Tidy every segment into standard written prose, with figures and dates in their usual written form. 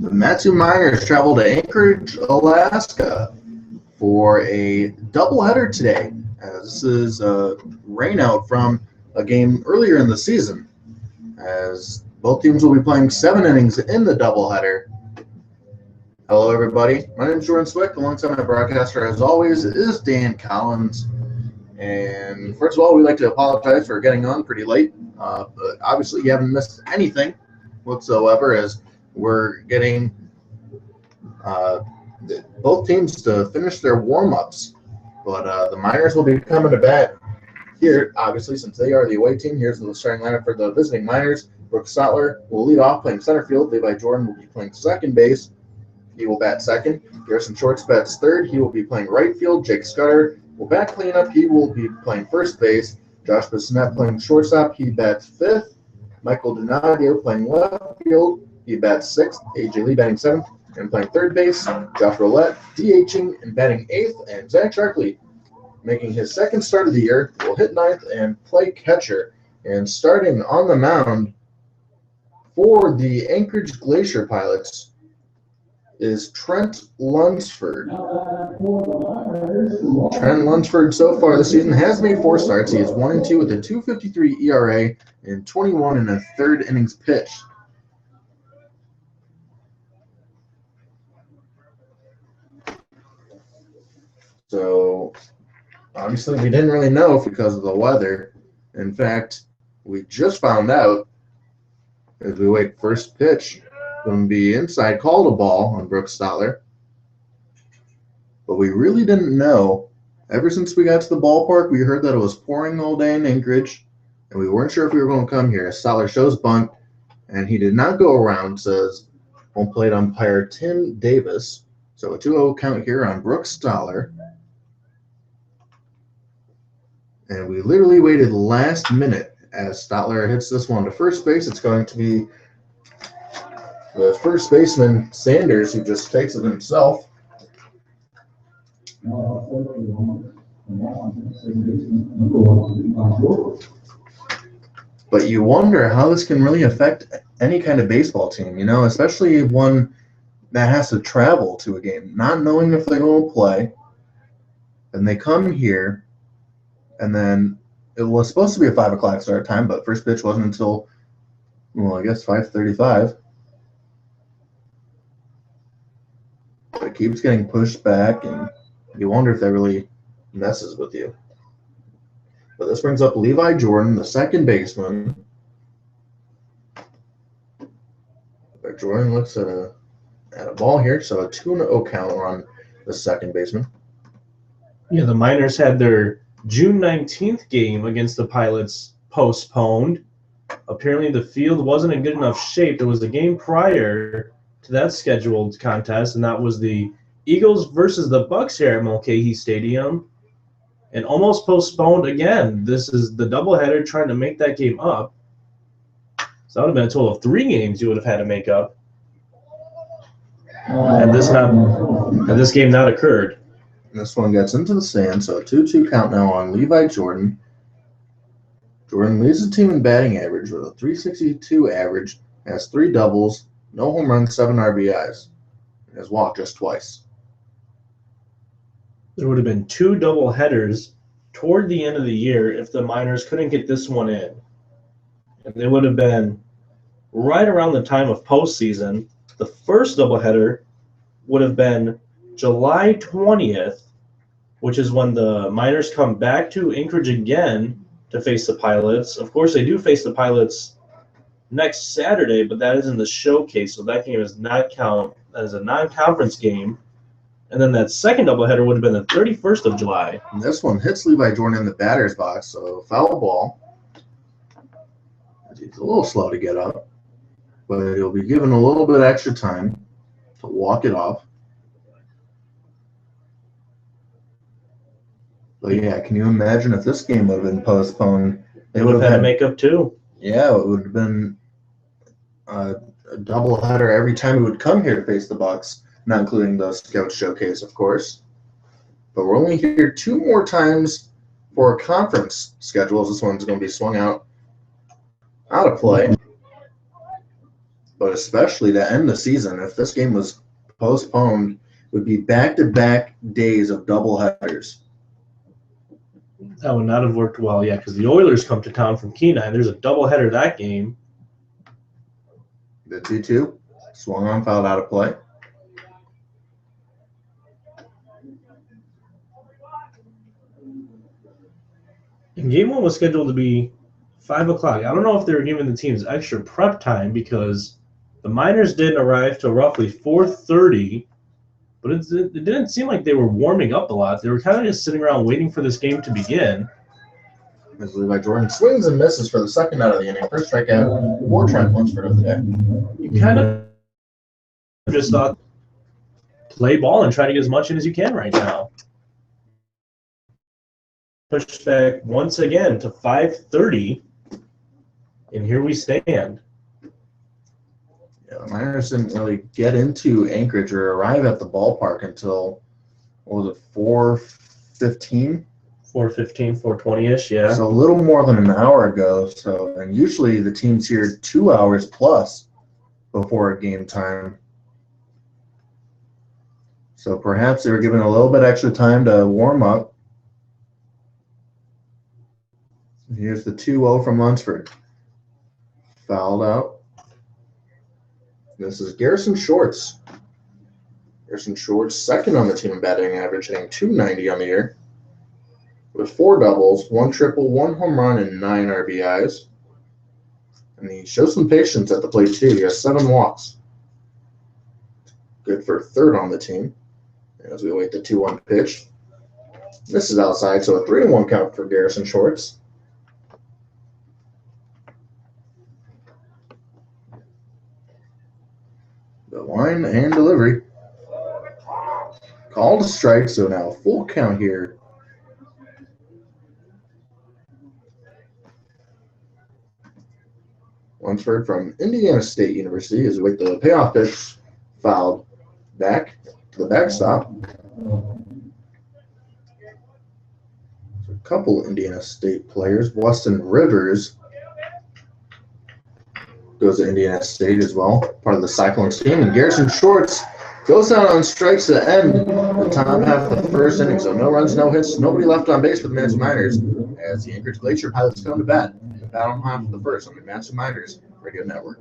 The Matsu Miners travel to Anchorage, Alaska for a doubleheader today. This is a rainout from a game earlier in the season, as both teams will be playing 7 innings in the doubleheader. Hello, everybody. My name is Jordan Swick. Alongside my broadcaster, as always, is Dan Collins. And first of all, we'd like to apologize for getting on pretty late. But obviously, you haven't missed anything whatsoever, as we're getting both teams to finish their warm-ups. But the Miners will be coming to bat here, obviously, since they are the away team. Here's the starting lineup for the visiting Miners. Brooks Stotler will lead off playing center field. Levi Jordan will be playing second base. He will bat second. Garrison Shorts bats third. He will be playing right field. Jake Scudder will bat cleanup. He will be playing first base. Josh Bissonnette playing shortstop. He bats fifth. Michael Donadio playing left field. He bats sixth. AJ Lee batting seventh and playing third base. Josh Roulette DHing and batting eighth. And Zach Sharkley, making his second start of the year, will hit ninth and play catcher. And starting on the mound for the Anchorage Glacier Pilots is Trent Lunsford. Trent Lunsford so far this season has made 4 starts. He is 1-2 with a 2.53 ERA and 21 1/3 innings pitched. So obviously we didn't really know because of the weather. In fact, we just found out as we wait first pitch. Going to be inside, called a ball on Brooks Stotler. But we really didn't know. Ever since we got to the ballpark, we heard that it was pouring all day in Anchorage, and we weren't sure if we were going to come here. Stotler shows bunt, and he did not go around, says home plate umpire Tim Davis. So a 2-0 count here on Brooks Stotler. And we literally waited last minute as Stotler hits this one to first base. It's going to be the first baseman, Sanders, who just takes it himself. But you wonder how this can really affect any kind of baseball team, you know, especially one that has to travel to a game, not knowing if they're going to play. And they come here, and then it was supposed to be a 5 o'clock start time, but first pitch wasn't until, well, I guess 5:35. It keeps getting pushed back, and you wonder if that really messes with you. But this brings up Levi Jordan, the second baseman. But Jordan looks at a ball here, so a 2-0 count on the second baseman. Yeah, the Miners had their June 19th game against the Pilots postponed. Apparently the field wasn't in good enough shape. There was a game prior to that scheduled contest, and that was the Eagles versus the Bucks here at Mulcahy Stadium, and almost postponed again. This is the doubleheader trying to make that game up. So that would have been a total of 3 games you would have had to make up. And this game not occurred. This one gets into the sand, so a 2-2 count now on Levi Jordan. Jordan leads the team in batting average with a .362 average, has 3 doubles, no home runs, 7 RBIs. He has walked just twice. There would have been 2 double headers toward the end of the year if the Miners couldn't get this one in. And they would have been right around the time of postseason. The first doubleheader would have been July 20th, which is when the Miners come back to Anchorage again to face the Pilots. Of course, they do face the Pilots next Saturday, but that is in the showcase, so that game does not count as a non-conference game. And then that second doubleheader would have been the 31st of July. And this one hits Levi Jordan in the batter's box, so foul ball. He's a little slow to get up, but he'll be given a little bit extra time to walk it off. But yeah, can you imagine if this game would have been postponed? They would have had to make up 2. Yeah, it would have been a doubleheader every time he would come here to face the Bucks, not including the Scout Showcase, of course. But we're only here 2 more times for a conference schedule. This one's going to be swung out of play. but especially to end the season. If this game was postponed, it would be back-to-back days of doubleheaders. That would not have worked well, yeah, because the Oilers come to town from Kenai. There's a doubleheader that game. The 2-2 swung on, fouled out of play. And game one was scheduled to be 5 o'clock. I don't know if they were giving the teams extra prep time because the Miners didn't arrive till roughly 4:30, but it didn't seem like they were warming up a lot. They were kind of just sitting around waiting for this game to begin. As Levi Jordan swings and misses for the second out of the inning. First strikeout for Trent Lunsford of the day. You kind of just thought, play ball and try to get as much in as you can right now. Pushed back once again to 5:30, and here we stand. Yeah, the Miners didn't really get into Anchorage or arrive at the ballpark until, what was it, 4:15? 4:15, 4:20-ish, yeah. So a little more than an hour ago. So, and usually the team's here 2 hours plus before game time. So perhaps they were given a little bit extra time to warm up. Here's the 2-0 from Lunsford. Fouled out. This is Garrison Shorts. Garrison Shorts, second on the team in batting average, hitting .290 on the year. With 4 doubles, 1 triple, 1 home run, and 9 RBIs. And he shows some patience at the plate, too. He has 7 walks. Good for third on the team. As we await the 2-1 pitch. This is outside, so a 3-1 count for Garrison Shorts. The line and delivery. Called a strike, so now a full count here. Lunsford from Indiana State University is with the payoff pitch fouled back to the backstop. So a couple Indiana State players. Weston Rivers goes to Indiana State as well, part of the Cyclones team. And Garrison Shorts goes out on strikes to end the top half of the first inning. So no runs, no hits, nobody left on base for the Madison Miners as the Anchorage Glacier Pilots come to bat in the bottom half of the first on the Madison Miners Radio Network.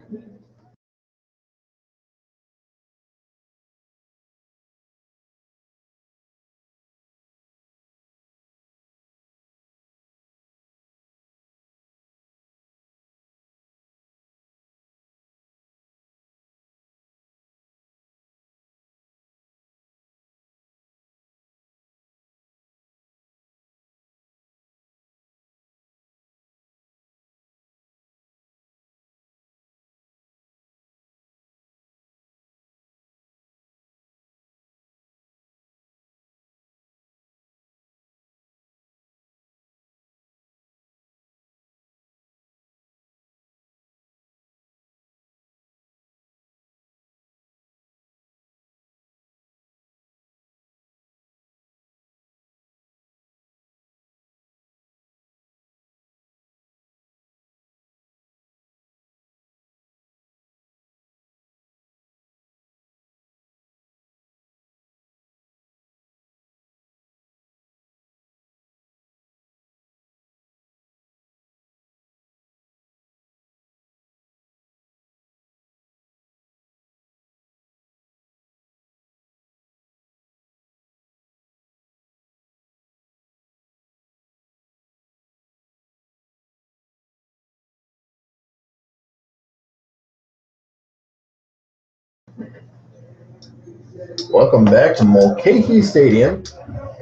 Welcome back to Mulcahy Stadium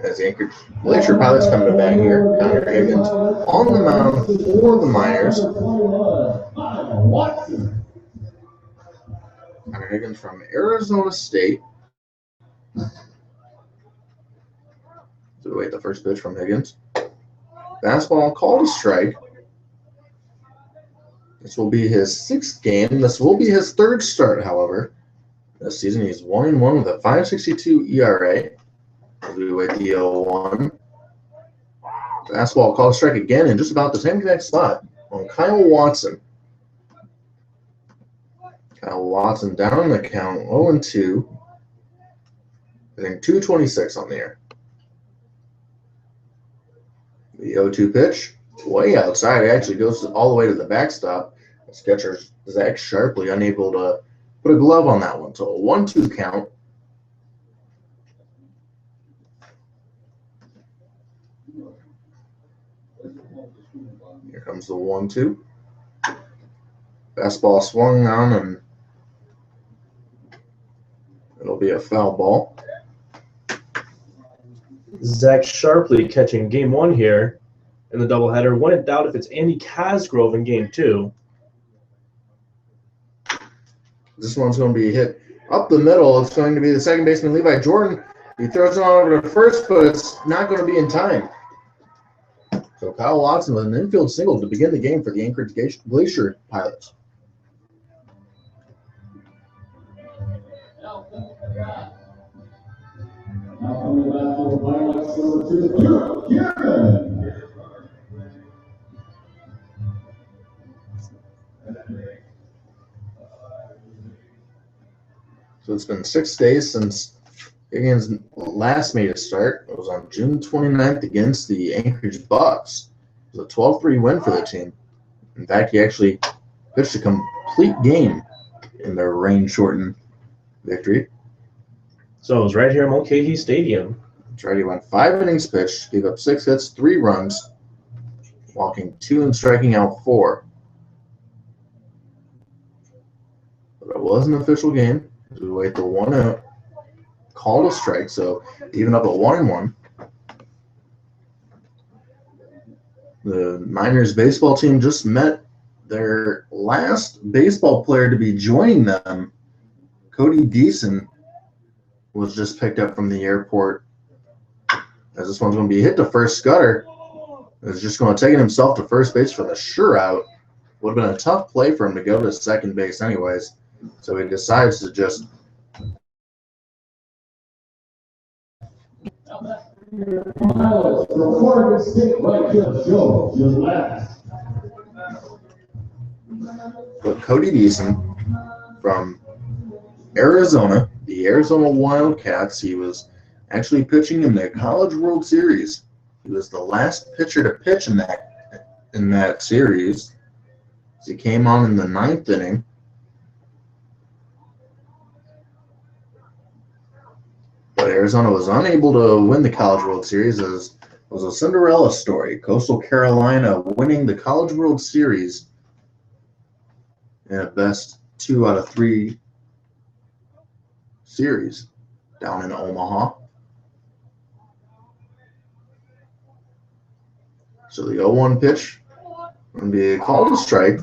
as the Anchorage Glacier Pilots come to bat here. Connor Higgins on the mound for the Miners. Connor Higgins from Arizona State. So we wait the first pitch from Higgins. Fastball called a strike. This will be his 6th game. This will be his 3rd start, however. This season, he's 1-1 with a .562 ERA. As we wait the 0-1. Fastball called a strike again in just about the same exact spot on Kyle Watson. Kyle Watson down in the count, 0-2. Hitting 226 on the air. The 0-2 pitch, way outside. It actually goes all the way to the backstop. Catcher Zach Sharpley unable to put a glove on that one. So a 1-2 count. Here comes the 1-2. Fastball swung on, and it'll be a foul ball. Zach Sharpley catching game 1 here in the doubleheader. When in doubt, if it's Andy Cosgrove in game 2. This one's going to be hit up the middle. It's going to be the second baseman, Levi Jordan. He throws it on over to first, but it's not going to be in time. So Kyle Watson with an infield single to begin the game for the Anchorage Glacier Pilots. So it's been 6 days since Higgins last made a start. It was on June 29th against the Anchorage Bucks. It was a 12-3 win for the team. In fact, he actually pitched a complete game in their rain-shortened victory. So it was right here at Mulcahy Stadium. That's right. He went 5 innings pitched, gave up 6 hits, 3 runs, walking 2 and striking out 4. But it was an official game. We wait the 1 out, called a strike, so even up at 1-1. The Miners baseball team just met their last baseball player to be joining them. Cody Deason was just picked up from the airport. As this one's going to be hit to first, Scudder is just going to take it himself to first base for the sure out. Would have been a tough play for him to go to second base anyways. So he decides to just put Cody Deason from Arizona, the Arizona Wildcats. He was actually pitching in the College World Series. He was the last pitcher to pitch in that series. He came on in the 9th inning. But Arizona was unable to win the College World Series, as it was a Cinderella story. Coastal Carolina winning the College World Series in a best 2 out of 3 series down in Omaha. So the 0-1 pitch going to be a call to strike.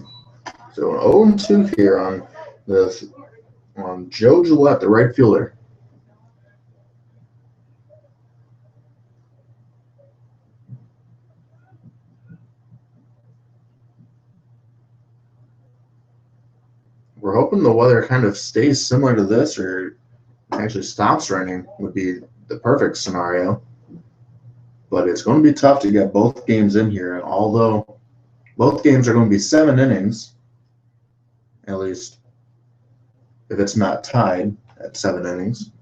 So an 0-2 here on Joe Gillette, the right fielder. We're hoping the weather kind of stays similar to this, or actually stops raining would be the perfect scenario. But it's going to be tough to get both games in here. Although both games are going to be 7 innings, at least if it's not tied at 7 innings.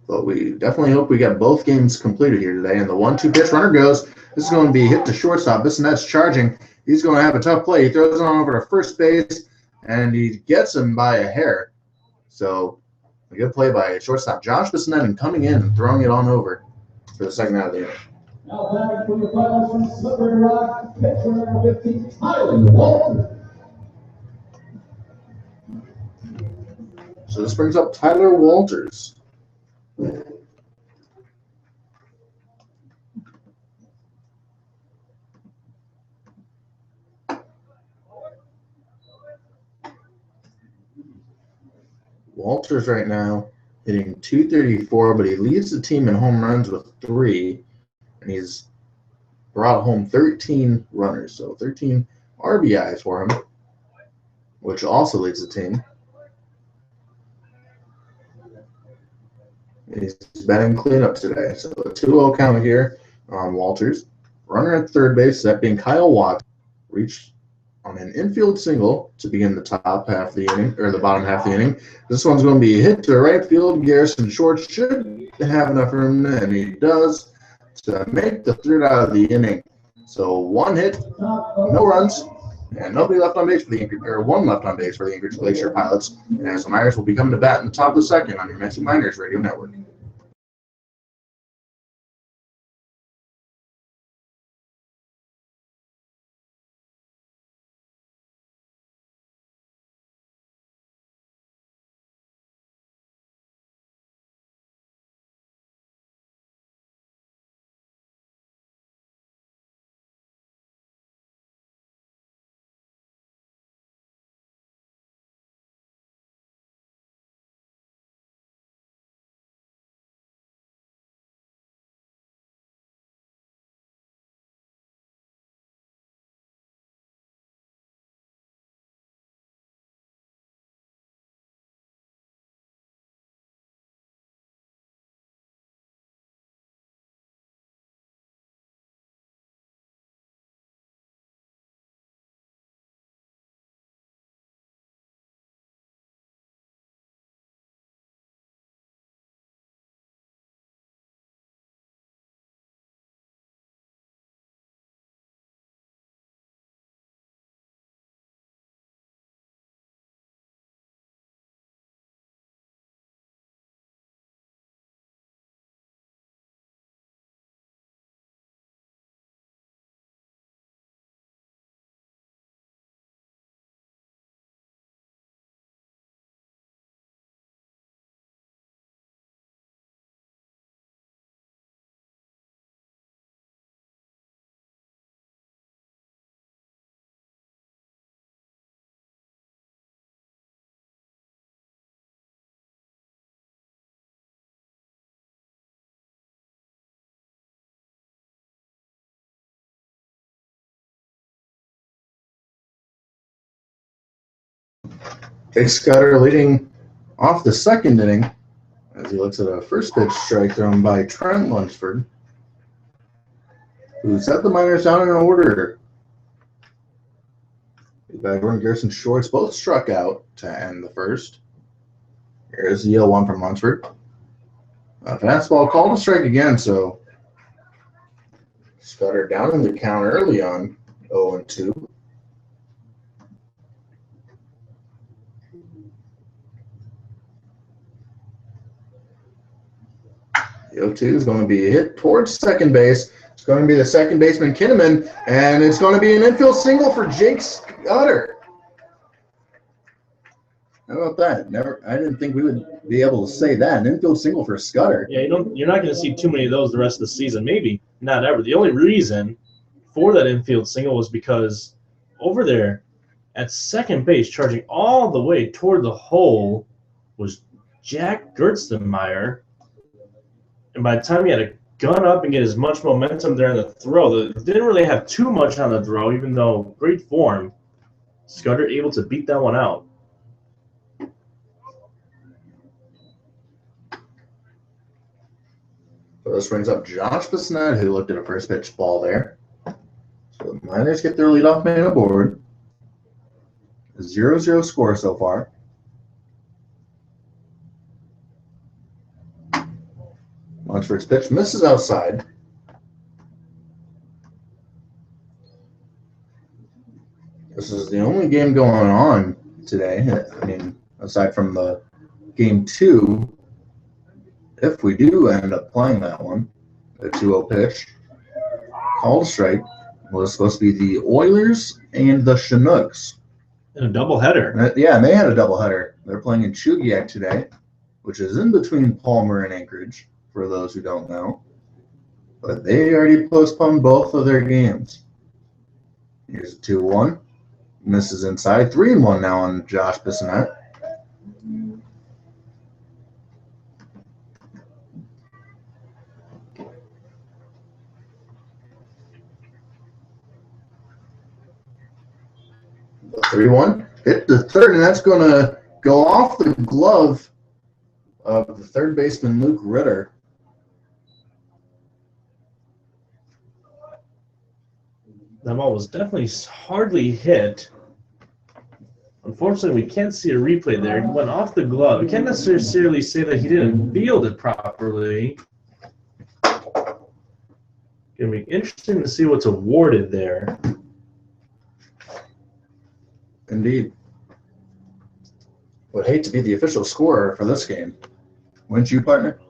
But we definitely hope we get both games completed here today. And the 1-2 pitch, runner goes. This is going to be hit to shortstop. Bissonnette's charging. He's going to have a tough play. He throws it on over to first base, and he gets him by a hair. So a good play by shortstop Josh Bissonnette, and coming in and throwing it on over for the second out of the inning. Now batting for the Pilots from Slippery Rock, pitcher number 15, Tyler Walters. So this brings up Tyler Walters. Walters right now hitting .234, but he leads the team in home runs with 3, and he's brought home 13 runners, so 13 RBIs for him, which also leads the team. He's batting cleanup today, so a 2-0 count here on Walters. Runner at third base, that being Kyle Watson, reached on an infield single to begin the top half of the inning, or the bottom half of the inning. This one's going to be hit to right field. Garrison Short should have enough room, and he does, to make the third out of the inning. So 1 hit, no runs, and nobody left on base for the Anchorage, or 1 left on base for the Anchorage Glacier Pilots. As the Miners will be coming to bat in the top of the second on your Messy Miners Radio Network. Jake Scudder leading off the second inning as he looks at a first pitch strike thrown by Trent Lunsford, who set the Miners down in order. Gordon Garrison Shorts both struck out to end the first. Here's the 0-1 from Lunsford. A fastball called a strike again, so Scudder down in the count early on 0-2. The 0-2 is going to be hit towards second base. It's going to be the second baseman, Kinnaman, and it's going to be an infield single for Jake Scudder. How about that? I didn't think we would be able to say that. An infield single for Scudder. Yeah, you're not going to see too many of those the rest of the season. Maybe not ever. The only reason for that infield single was because over there at second base, charging all the way toward the hole, was Jack Gerstenmeyer. And by the time he had to gun up and get as much momentum there in the throw, didn't really have too much on the throw, even though great form. Scudder able to beat that one out. So this brings up Josh Bissonnette, who looked at a first pitch ball there. So the Miners get their leadoff man aboard. 0-0 score so far. Lunsford's pitch misses outside. This is the only game going on today. I mean, aside from the game 2, if we do end up playing that one, a 2-0 pitch, called strike, was supposed to be the Oilers and the Chinooks. And a doubleheader. Yeah, and they had a doubleheader. They're playing in Chugiak today, which is in between Palmer and Anchorage, for those who don't know. But they already postponed both of their games. Here's a 2-1. Misses inside. 3-1 now on Josh Bissonnette. The 3-1 hit the third, and that's going to go off the glove of the third baseman, Luke Ritter. That ball was definitely hardly hit. Unfortunately, we can't see a replay there. He went off the glove. We can't necessarily say that he didn't field it properly. Going to be interesting to see what's awarded there. Indeed. Would hate to be the official scorer for this game. Wouldn't you, partner?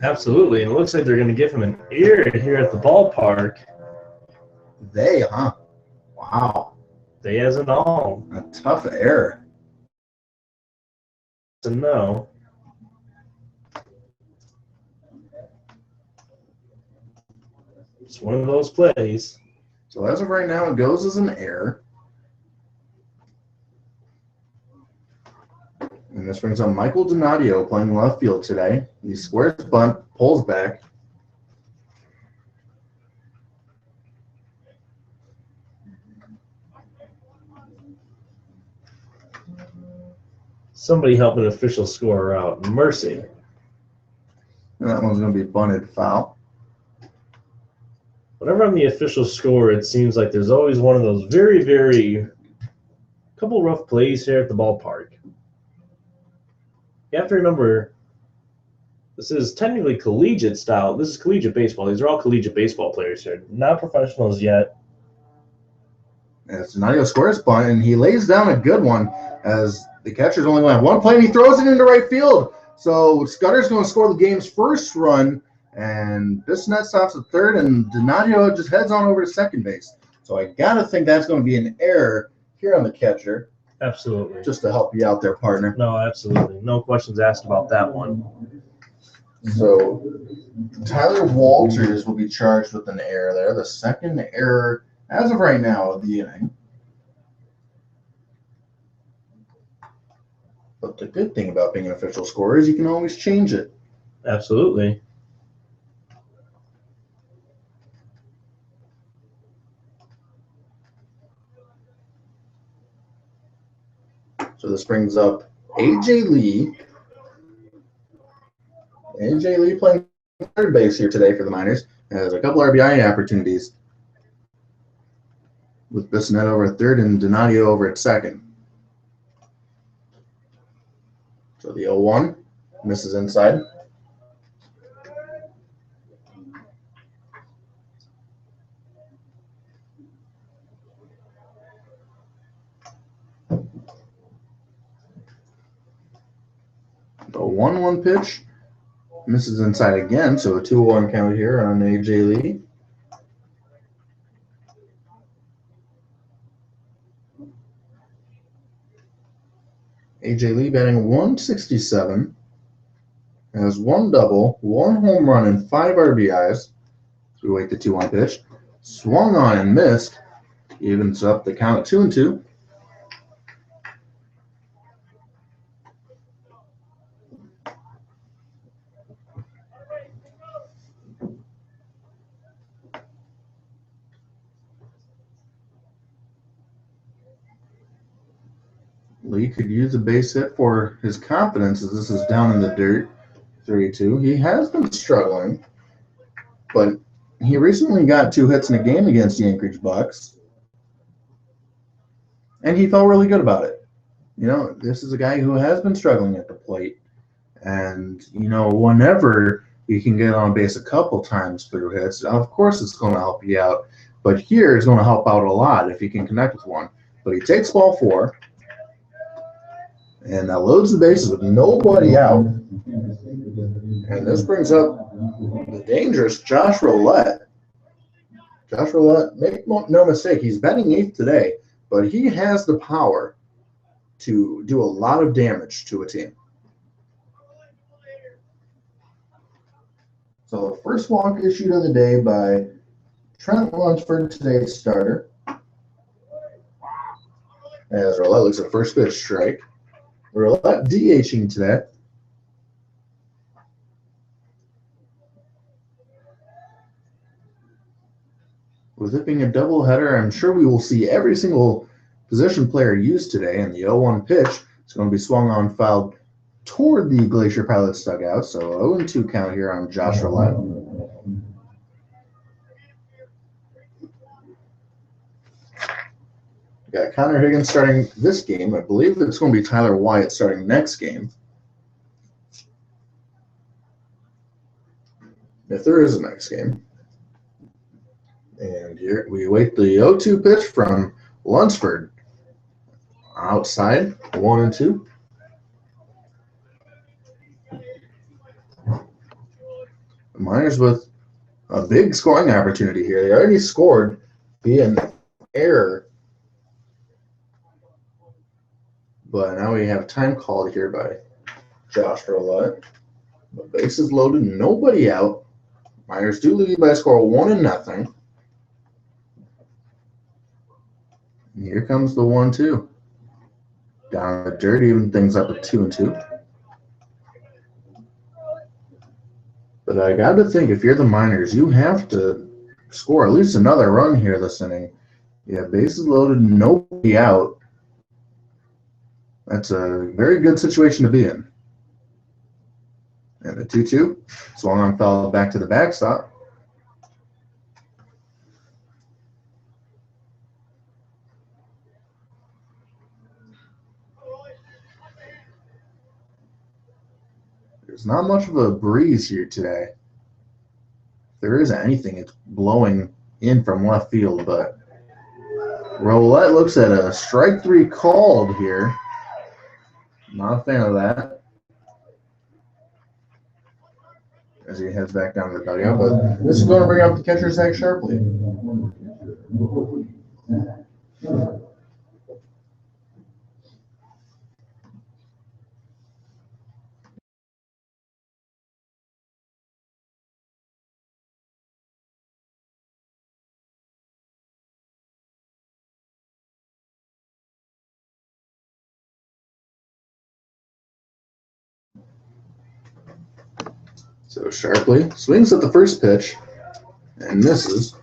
Absolutely. And it looks like they're going to give him an ear here at the ballpark. They, huh? Wow. They as an all. A tough error. So no. It's one of those plays. So as of right now, it goes as an error. And this brings on Michael Donadio playing left field today. He squares bunt, pulls back. Somebody help an official scorer out. Mercy. And that one's going to be bunted foul. Whenever I'm the official scorer, it seems like there's always one of those very couple rough plays here at the ballpark. You have to remember, this is technically collegiate style. This is collegiate baseball. These are all collegiate baseball players here, not professionals yet. As Donadio squares bunt, and he lays down a good one as the catcher's only going to have one play, and he throws it into right field. So Scudder's going to score the game's first run, and Bissonnette stops at third, and Donadio just heads on over to second base. So I got to think that's going to be an error here on the catcher. Absolutely. Just to help you out there, partner. No, absolutely. No questions asked about that one. So Tyler Walters will be charged with an error there. The second error, as of right now, of the inning. But the good thing about being an official scorer is you can always change it. Absolutely. So this brings up A.J. Lee. A.J. Lee playing third base here today for the Miners. Has a couple RBI opportunities with Bissonnette over at third and Donadio over at second. So the 0-1 misses inside. The 1-1 pitch misses inside again, so a 2-1 count here on A.J. Lee. A.J. Lee batting 167, has one double, one home run, and 5 RBIs. So we wait the 2-1 pitch. Swung on and missed. Evens up the count at 2-2. Lee could use a base hit for his confidence as this is down in the dirt. 3-2. He has been struggling, but he recently got 2 hits in a game against the Anchorage Bucks, and he felt really good about it. You know, this is a guy who has been struggling at the plate, and, you know, whenever you can get on base a couple times through hits, of course it's going to help you out, but here it's going to help out a lot if he can connect with one. But he takes ball 4. And that loads the bases with nobody out. And this brings up the dangerous Josh Roulette. Josh Roulette, make no mistake, he's batting 8th today, but he has the power to do a lot of damage to a team. So the first walk issued of the day by Trent Lunsford, today's starter. As Roulette looks at first pitch strike. Roulette DHing today. With it being a doubleheader, I'm sure we will see every single position player used today, and the 0-1 pitch is going to be swung on, fouled toward the Glacier Pilots dugout. So 0-2 count here on Josh Roulette. Got Connor Higgins starting this game. I believe it's going to be Tyler Wyatt starting next game. If there is a next game. And here we wait the 0-2 pitch from Lunsford. Outside, 1-2. The Miners with a big scoring opportunity here. They already scored via an error. But now we have time called here by Josh Roulette. The base is loaded, nobody out. Miners do lead by a score of 1-0. And here comes the 1-2. Down the dirt, even things up at 2-2. But I got to think, if you're the Miners, you have to score at least another run here this inning. Yeah, bases loaded, nobody out. That's a very good situation to be in. And the 2-2. Swung on, foul back to the backstop. There's not much of a breeze here today. If there is anything, it's blowing in from left field, but Roulette looks at a strike 3 called here. Not a fan of that. As he heads back down to the dugout, but this is going to bring up the catcher, Zach Sharpley. So Sharpley swings at the first pitch and misses.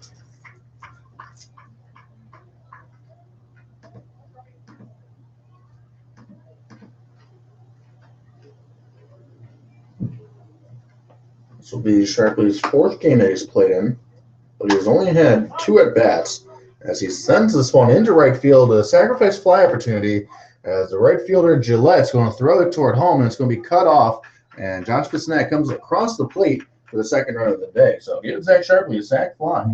This will be Sharpley's 4th game that he's played in, but he's only had 2 at-bats as he sends this one into right field, a sacrifice fly opportunity as the right fielder Gillette's going to throw it toward home, and it's going to be cut off, and Josh Bissonnette comes across the plate for the 2nd run of the day. So give Zach Sharpley a sac fly.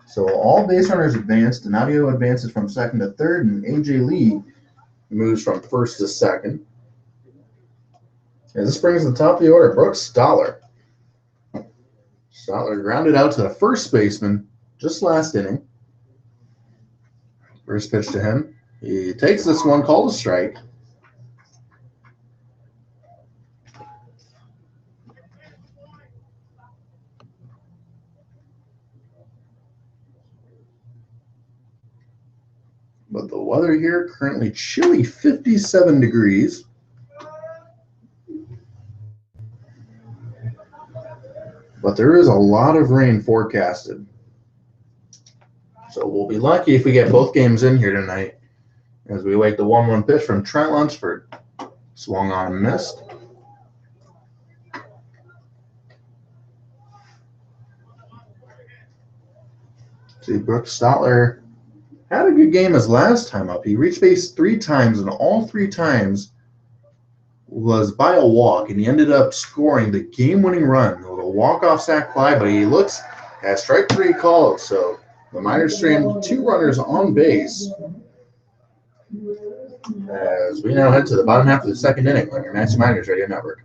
So all base runners advanced. Donadio advances from 2nd to 3rd, and A.J. Lee moves from 1st to 2nd. And this brings the top of the order, Brooks Stoller. Stoller grounded out to the first baseman just last inning. First pitch to him. He takes this one, called a strike. But the weather here currently chilly, 57 degrees. But there is a lot of rain forecasted. So we'll be lucky if we get both games in here tonight as we wait the 1-1 pitch from Trent Lunsford. Swung on and missed. See, Brooks Stoller had a good game his last time up. He reached base 3 times, and all 3 times was by a walk, and he ended up scoring the game-winning run. A little walk-off sac fly, but he looks at strike 3 called. So the Miners stranded 2 runners on base as we now head to the bottom half of the 2nd inning on your Max Miners Radio Network.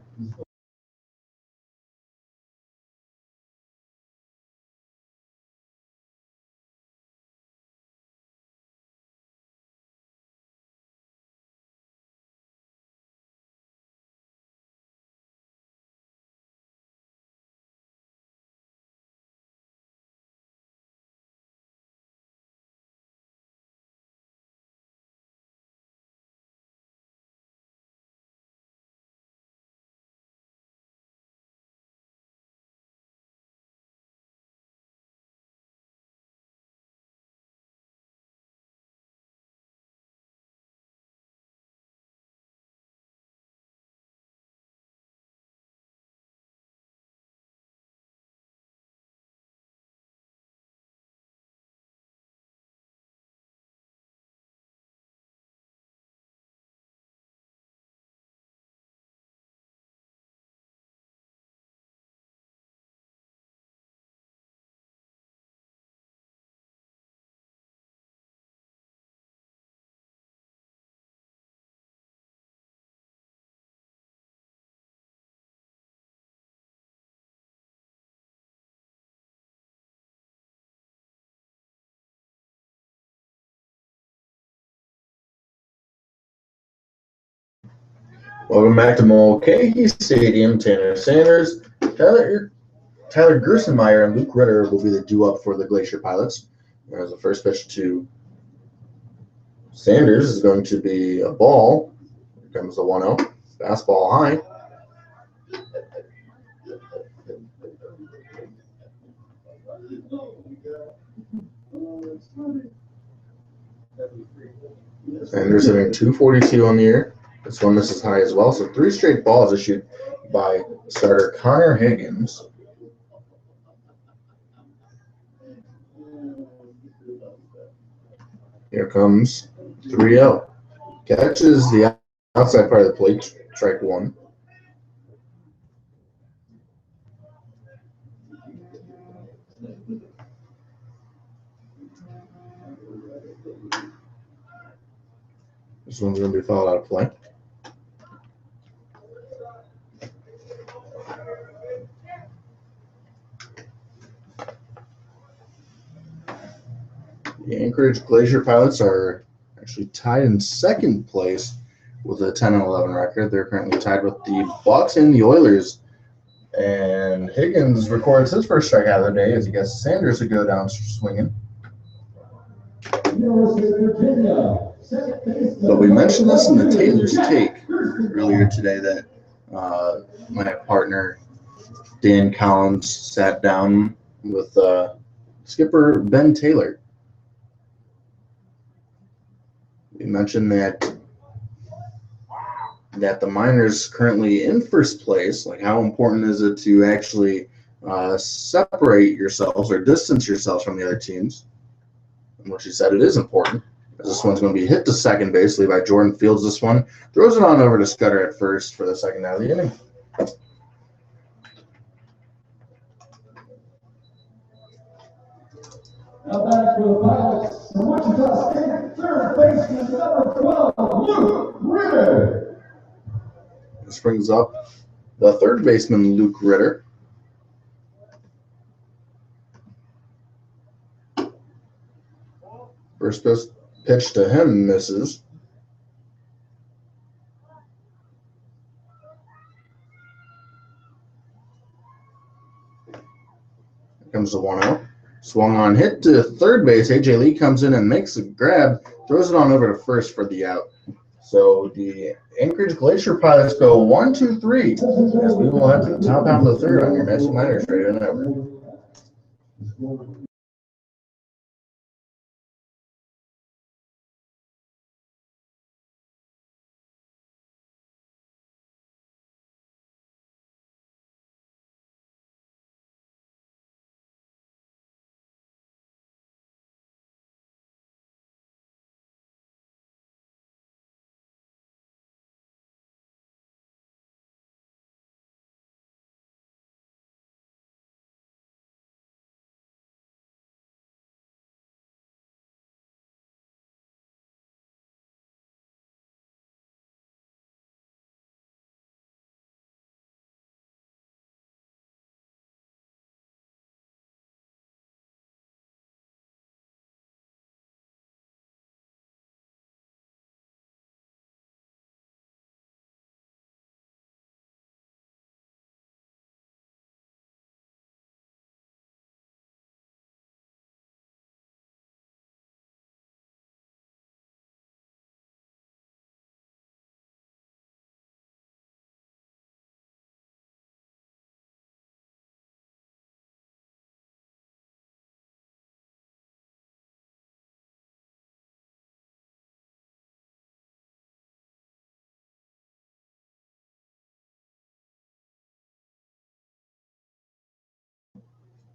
Welcome back to Mulcahy Stadium. Tanner Sanders, Tyler Gerstenmeyer, and Luke Ritter will be the due-up for the Glacier Pilots. As the first pitch to Sanders is going to be a ball. Here comes the 1-0. Fastball high. Sanders hitting 242 on the year. This one misses high as well. So 3 straight balls issued by starter Connor Higgins. Here comes 3-0. Catches the outside part of the plate, strike 1. This one's going to be fouled out of play. The Anchorage Glacier Pilots are actually tied in second place with a 10-11 record. They're currently tied with the Bucks and the Oilers. And Higgins records his first strikeout of the day as he gets Sanders to go down swinging. But we mentioned this in the Taylor's Take earlier today that my partner Dan Collins sat down with skipper Ben Taylor. We mentioned that the Miners currently in first place. Like, how important is it to actually separate yourselves or distance yourselves from the other teams? And what she said, it is important. This one's going to be hit to second base. Levi Jordan fields this one, throws it on over to Scudder at first for the second out of the inning. Now back for the Pilots, from Wichita State, third baseman number 12, Luke Ritter. This brings up the third baseman, Luke Ritter. First pitch to him misses. Here comes the 1-0. Swung on hit to third base. A.J. Lee comes in and makes a grab, throws it on over to first for the out. So the Anchorage Glacier Pilots go 1, 2, 3 as we will head to the top half of the third on your Magic Miners right and over.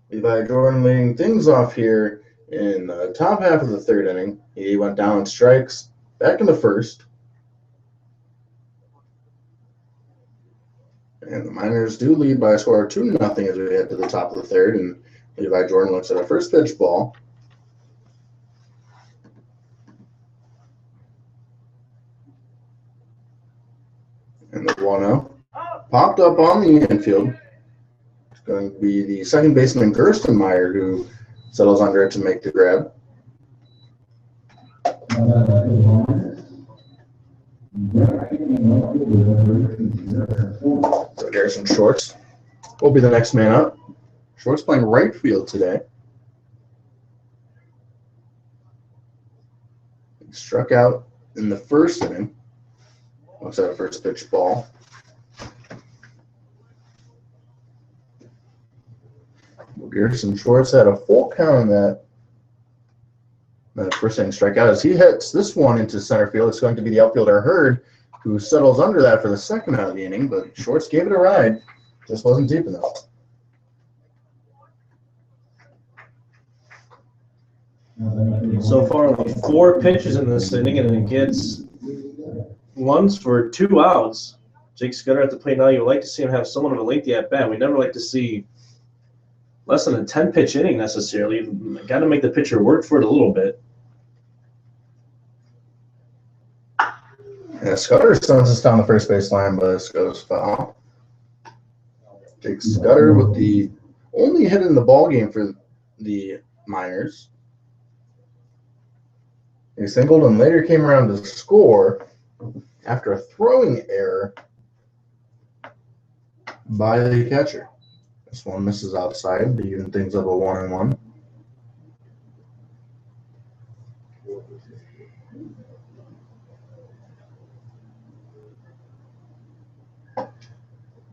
Levi Jordan leading things off here in the top half of the third inning. He went down in strikes back in the first. And the Miners do lead by a score of 2-0 as we head to the top of the third. And Levi Jordan looks at a first pitch ball. And the 1-0 popped up on the infield. It's going to be the second baseman, Gerstenmeyer, who settles under it to make the grab. So Garrison Shorts will be the next man up. Shorts playing right field today. He struck out in the first inning. Looks at a first pitch ball. Well, Garrison Shorts had a full count on that first inning strikeout. As he hits this one into center field, it's going to be the outfielder Hurd, who settles under that for the second out of the inning, but Shorts gave it a ride. Just wasn't deep enough. So far, only 4 pitches in this inning, and it gets ones for 2 outs. Jake Scudder at the plate now. You would like to see him have somewhat of a lengthy at bat. We never like to see less than a 10-pitch inning necessarily. You got to make the pitcher work for it a little bit. Yeah, Scudder sends us down the first baseline, but this goes foul. Jake Scudder with the only hit in the ball game for the Miners. He singled and later came around to score after a throwing error by the catcher. This one misses outside to even things up a 1-1.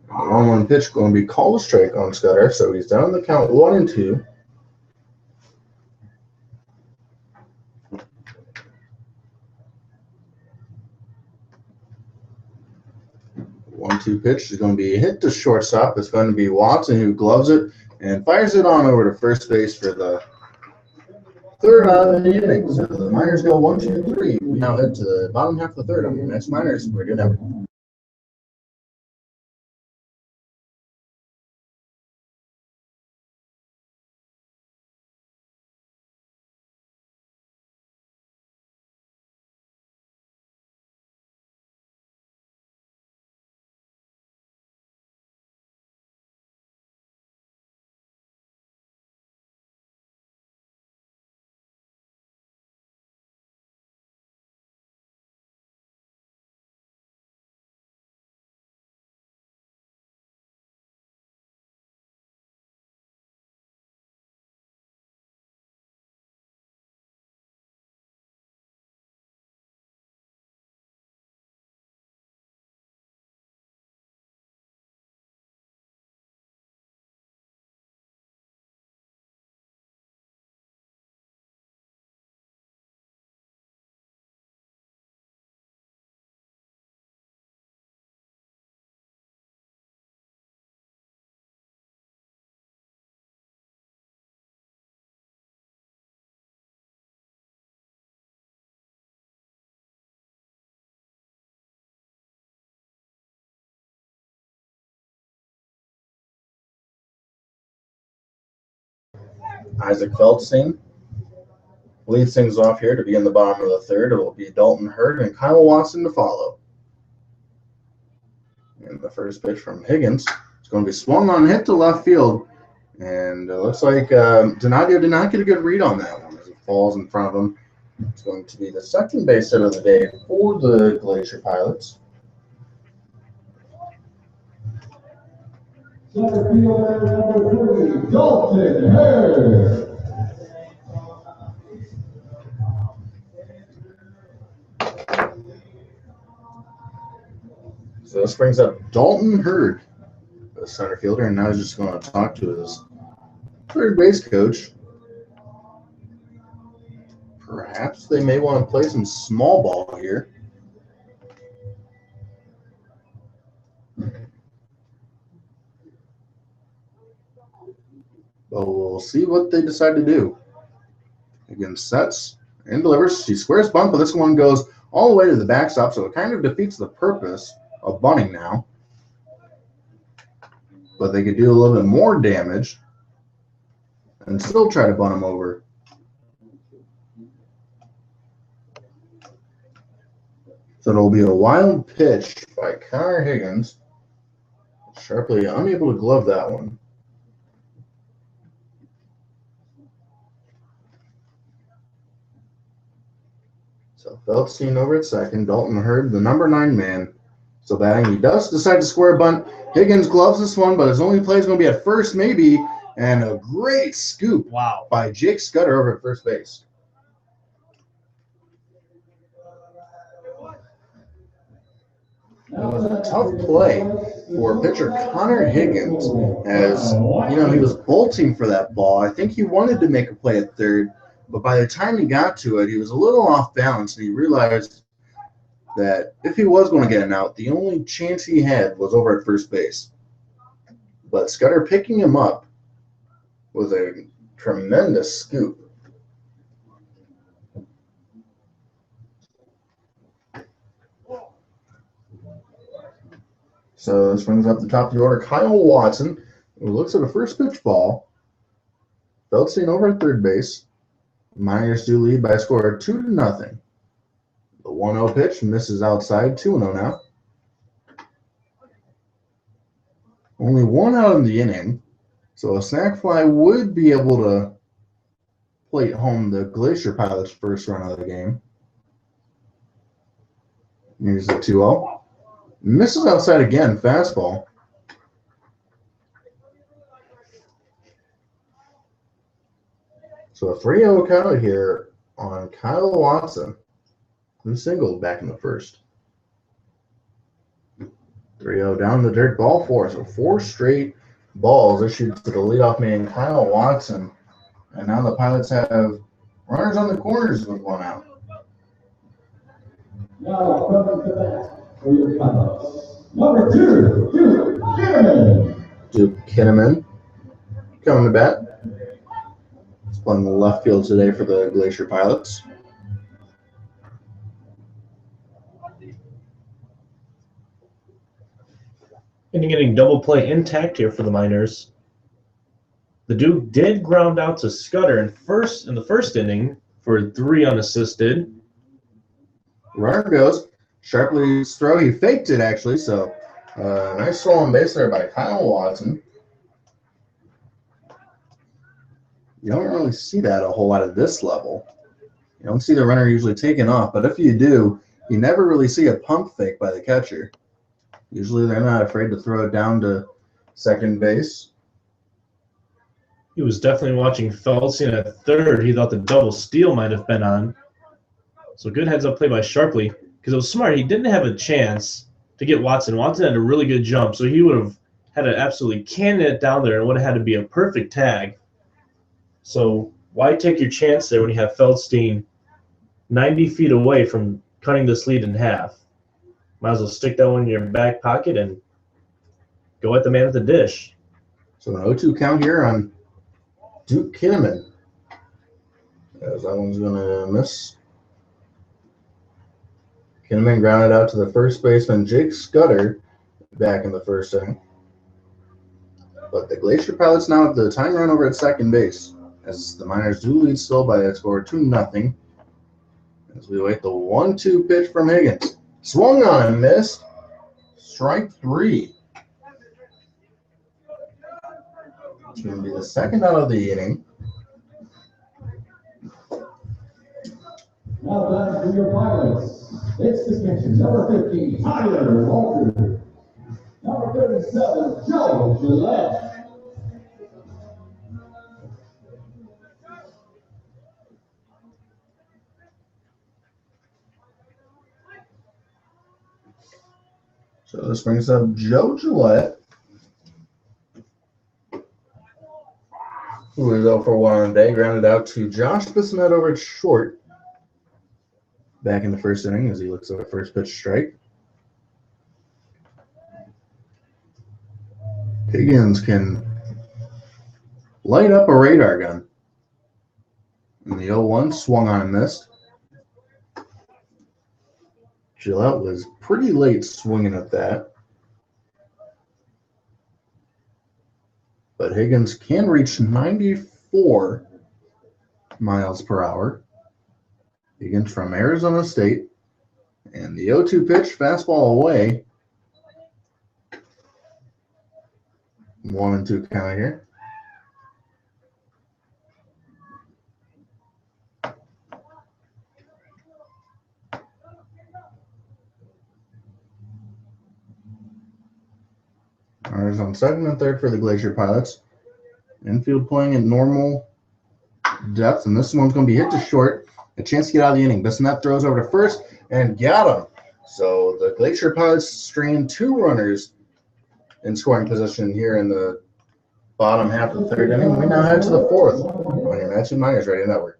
The 1-1 pitch going to be called a strike on Scudder, so he's down the count 1-2. One-two pitch is going to be hit to shortstop. It's going to be Watson who gloves it and fires it on over to first base for the third out of the inning. So the Miners go 1, 2, 3. We now head to the bottom half of the third on the next Miners. We're good now. Isaac Feldstein leads things off here to be in the bottom of the third. It will be Dalton Hurd and Kyle Watson to follow. And the first pitch from Higgins is going to be swung on, hit to left field. And it looks like Donadio did not get a good read on that one as it falls in front of him. It's going to be the second base hit of the day for the Glacier Pilots. Center fielder number 3, Dalton Hurd. So this brings up Dalton Hurd, the center fielder, and now he's just going to talk to his third base coach. Perhaps they may want to play some small ball here. But we'll see what they decide to do. Again, sets and delivers. He squares bunt, but this one goes all the way to the backstop, so it kind of defeats the purpose of bunting now. But they could do a little bit more damage and still try to bunt him over. So it'll be a wild pitch by Connor Higgins. Sharply unable to glove that one. So Feldstein over at second. Dalton Hurd, the number 9 man, So batting, he does decide to square bunt. Higgins gloves this one, but his only play is going to be at first, maybe. And a great scoop by Jake Scudder over at first base. It was a tough play for pitcher Connor Higgins, as he was bolting for that ball. I think he wanted to make a play at third, but by the time he got to it, he was a little off balance, and he realized that if he was going to get an out, the only chance he had was over at first base. But Scudder picking him up was a tremendous scoop. So this brings up the top of the order. Kyle Watson, who looks at a first pitch ball. Feldstein over at third base. Miners do lead by a score of 2-0. The 1-0 pitch misses outside, 2-0 now. Only one out in the inning, so a sac fly would be able to plate home the Glacier Pilots' first run of the game. Here's the 2-0. Misses outside again, fastball. So a 3-0 count here on Kyle Watson, who singled back in the first. 3-0 down the dirt, ball four. So 4 straight balls issued to the leadoff man, Kyle Watson. And now the Pilots have runners on the corners with 1 out. Now coming to bat for your Pilots. Number 2, Duke Kinnaman. Duke Kinnaman coming to bat. He's playing the left field today for the Glacier Pilots. And getting double play intact here for the Miners. The Duke did ground out to Scudder in the first inning for 3 unassisted. Runner goes. Sharpley's throw. He faked it, actually. So nice stolen base there by Kyle Watson. You don't really see that a whole lot at this level. You don't see the runner usually taking off, but if you do, you never really see a pump fake by the catcher. Usually they're not afraid to throw it down to second base. He was definitely watching Feldstein at third. He thought the double steal might have been on. So good heads-up play by Sharpley, because it was smart. He didn't have a chance to get Watson. Watson had a really good jump, so he would have had to absolutely cannon it down there and would have had to be a perfect tag. So why take your chance there when you have Feldstein 90 feet away from cutting this lead in half? Might as well stick that one in your back pocket and go at the man at the dish. So an 0-2 count here on Duke Kinnaman. As that one's going to miss. Kinnaman grounded out to the first baseman, Jake Scudder, back in the first inning. But the Glacier Pilots now have the tying run over at second base, as the Miners do lead still by a score of 2-0. As we wait the 1-2 pitch from Higgins. Swung on and missed. Strike 3. It's going to be the second out of the inning. Now back for your Pilots. It's the catcher, number 50, Tyler Walker. Number 37, Joe Gillette. So this brings up Joe Gillette, who is 0 for 1 on the day, grounded out to Josh Bissonette over at short. Back in the first inning as he looks at a first pitch strike. Higgins can light up a radar gun. And the 0-1 swung on and missed. Gillette was pretty late swinging at that. But Higgins can reach 94 miles per hour. Higgins from Arizona State. And the 0-2 pitch, fastball away. 1-2 count here. on second and third for the Glacier Pilots. Infield playing at normal depth, and this one's going to be hit to short. A chance to get out of the inning. Bissonette throws over to first and got him. So the Glacier Pilots string 2 runners in scoring position here in the bottom half of the third inning. We now head to the fourth on your Matching Miners Radio Network.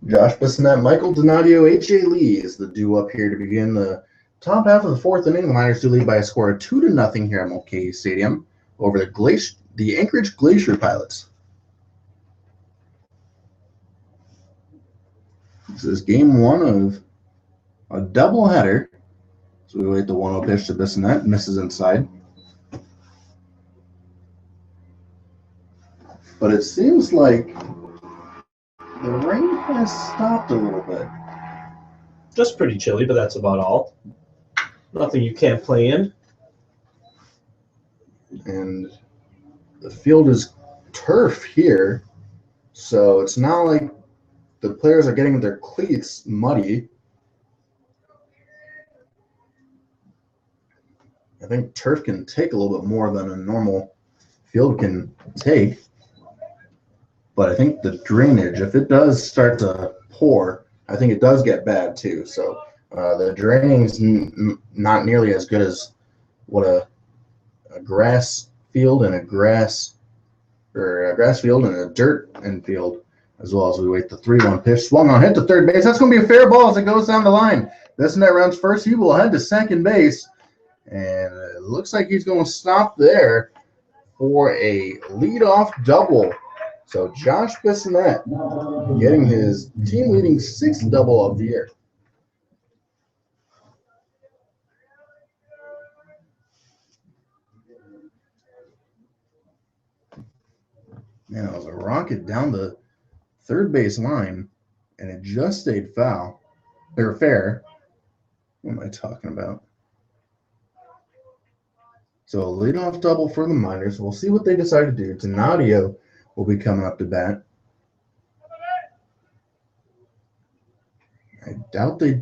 Josh Bissonette, Michael Donadio, A.J. Lee is the due up here to begin the top half of the fourth inning. The Miners do lead by a score of 2-0 here at Mulcahy Stadium over the Anchorage Glacier Pilots. This is game 1 of a doubleheader. So we wait the 1-0 pitch to Bissonette, misses inside. But it seems like the rain has stopped a little bit. Just pretty chilly, but that's about all. Nothing you can't play in. And the field is turf here, so it's not like the players are getting their cleats muddy. I think turf can take a little bit more than a normal field can take. But I think the drainage, if it does start to pour, I think it does get bad too. So the draining's not nearly as good as what a grass field and a grass field and a dirt infield, as well as we wait the 3-1 pitch. Swung on, hit to third base. That's going to be a fair ball as it goes down the line. Bissonette runs first. He will head to second base. And it looks like he's going to stop there for a leadoff double. So Josh Bissonette getting his team-leading 6th double of the year. Man, it was a rocket down the third base line, and it just stayed foul. Or fair. What am I talking about? So a leadoff double for the Miners. We'll see what they decide to do. Donadio will be coming up to bat. I doubt they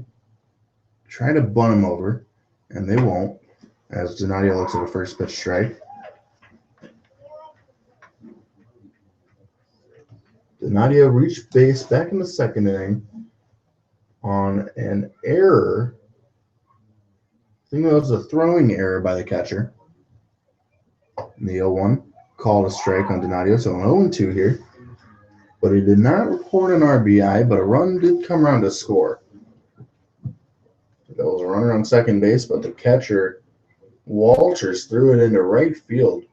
try to bunt him over, and they won't, as Donadio looks at a first pitch strike. Donadio reached base back in the second inning on an error. I think that was a throwing error by the catcher. And the 0-1 called a strike on Donadio, so an 0-2 here. But he did not report an RBI, but a run did come around to score. There was a runner on second base, but the catcher, Walters, threw it into right field.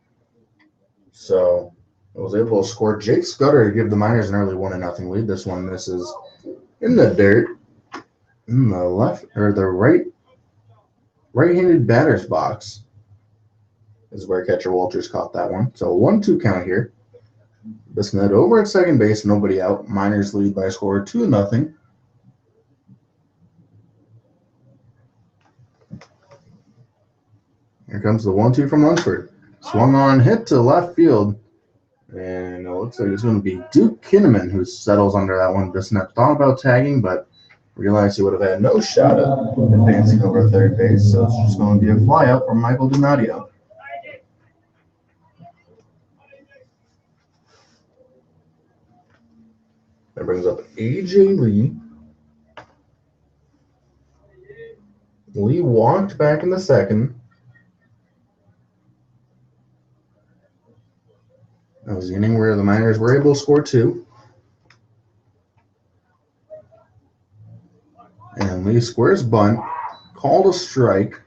So it was able to score. Jake Scudder to give the Miners an early 1-0 lead. This one misses in the dirt in the left or the right-handed batter's box. This is where catcher Walters caught that one. So 1-2 count here. Bissonette over at second base, nobody out. Miners lead by a score of 2-0. Here comes the 1-2 from Lunsford. Swung on, hit to left field. And it looks like it's going to be Duke Kinnaman who settles under that one. Bissonnette thought about tagging, but realized he would have had no shot at advancing over third base. So it's just going to be a fly out from Michael Donadio. That brings up A.J. Lee. Lee walked back in the second. That was the inning where the Miners were able to score 2. And Lee squares bunt, called a strike.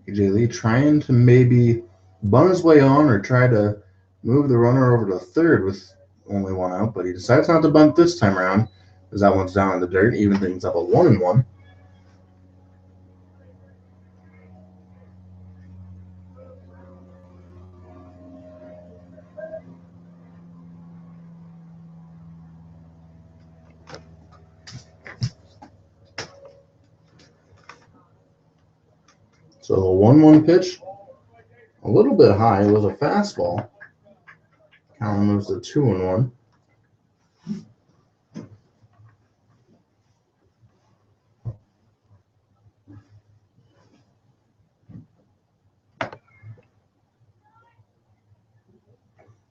AJ Lee trying to maybe bunt his way on or try to move the runner over to third with only 1 out, but he decides not to bunt this time around as that one's down in the dirt, even things up at 1-1. So the 1-1 pitch, a little bit high, was a fastball. Count moves to 2-1.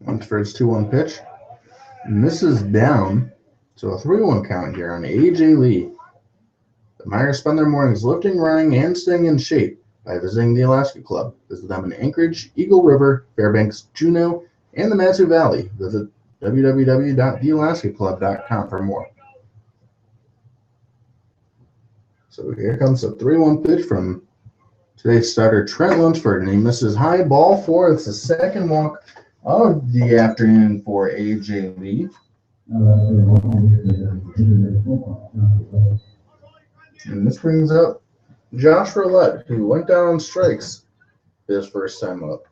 Lunsford's 2-1 pitch. Misses down. So a 3-1 count here on A.J. Lee. The Miners spend their mornings lifting, running, and staying in shape by visiting the Alaska Club. Visit them in Anchorage, Eagle River, Fairbanks, Juneau, and the Matsu Valley. Visit www.thealaskaclub.com for more. So here comes a 3-1 pitch from today's starter, Trent Lunsford, and he misses high, ball 4. It's the second walk of the afternoon for A.J. Lee. And this brings up Josh Roulette, who went down on strikes his first time up.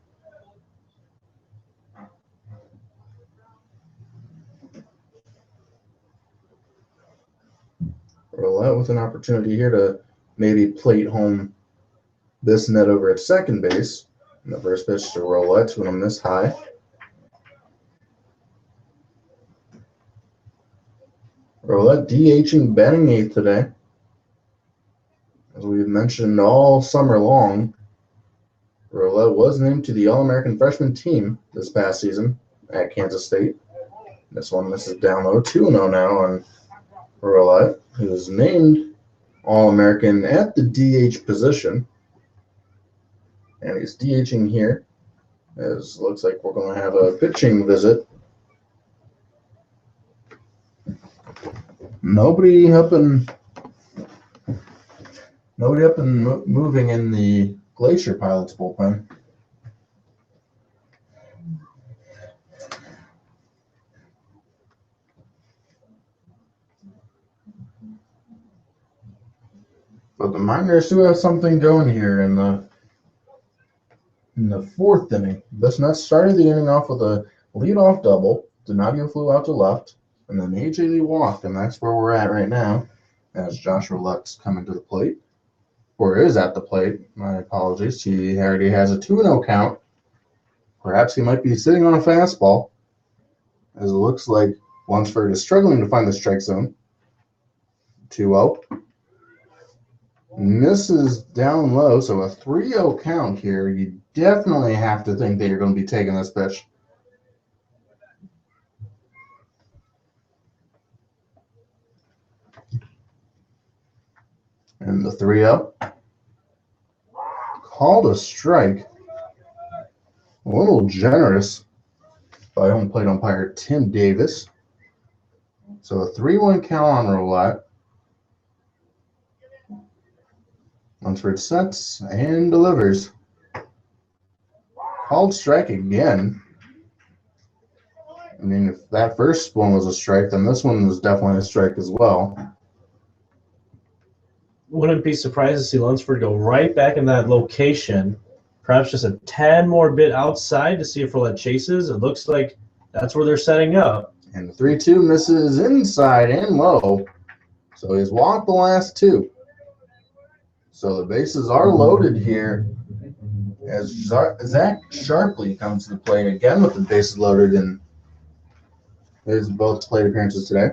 Roulette with an opportunity here to maybe plate home Bissonnette over at second base. And the first pitch to Roulette when I'm this high. Roulette DHing batting 8th today. As we've mentioned all summer long, Roulette was named to the All-American freshman team this past season at Kansas State. This one misses down low, 2-0 now on Roulette, who was named All-American at the DH position. And he's DHing here, as looks like we're going to have a pitching visit. Nobody up and moving in the Glacier Pilots bullpen. But the Miners do have something going here in the 4th inning. Bissonnette started the inning off with a leadoff double. Donadio flew out to left, and then A.J. Lee walked, and that's where we're at right now as Josh Roulette's coming to the plate. Or is at the plate. My apologies. He already has a 2-0 count. Perhaps he might be sitting on a fastball, as it looks like Lunsford is struggling to find the strike zone. 2-0. Misses down low, so a 3-0 count here. You definitely have to think that you're going to be taking this pitch. And the 3-0. Called a strike. A little generous by home plate umpire Tim Davis. So a 3-1 count on Roulette. Lunsford sets and delivers. Called strike again. I mean, if that first one was a strike, then this one was definitely a strike as well. Wouldn't be surprised to see Lunsford go right back in that location. Perhaps just a tad more bit outside to see if Roulette chases. It looks like that's where they're setting up. And the 3-2 misses inside and low. So he's walked the last two. So the bases are loaded here as Zach Sharpley comes to the plate again with the bases loaded in his both plate appearances today.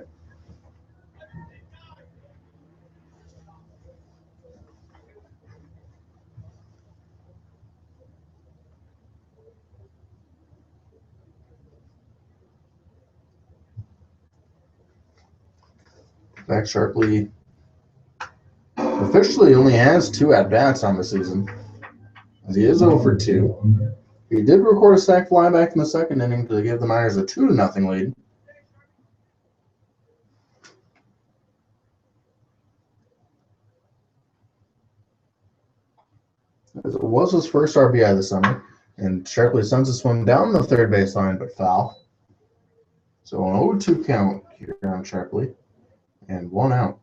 Zach Sharpley officially only has 2 at-bats on the season, as he is 0 for 2. He did record a sac fly back in the second inning to give the Miners a 2-0 lead. As it was his first RBI this summer, and Sharpley sends this one down the third baseline, but foul. So an 0-2 count here on Sharpley, and 1 out.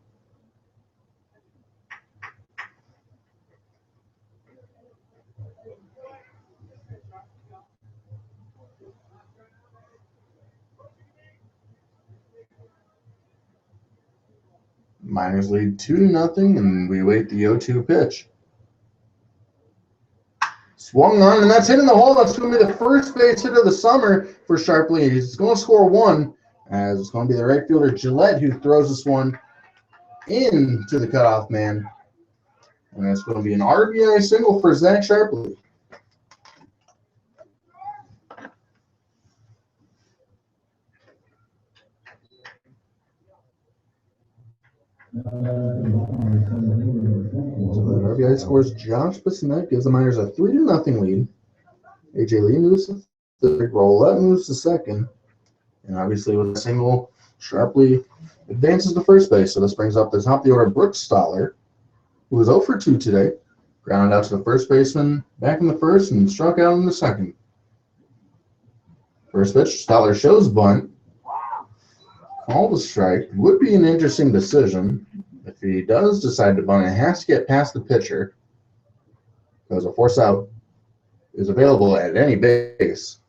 Miners lead 2-0, and we wait the 0-2 pitch. Swung on, and that's hitting the hole. That's going to be the first base hit of the summer for Sharpley. He's going to score 1, as it's going to be the right fielder Gillette who throws this one into the cutoff man. And that's going to be an RBI single for Zach Sharpley. So that RBI scores Josh Bissonnette, gives the Miners a 3-0 lead. AJ Lee moves to third, Roulette moves to second. And obviously with a single, Sharpley advances to first base. So this brings up the top of the order, Brooks Stoller, who was 0 for 2 today. Grounded out to the first baseman back in the first and struck out in the second. First pitch, Stoller shows bunt. Called a strike. Would be an interesting decision. If he does decide to bunt, it has to get past the pitcher, because a force out is available at any base.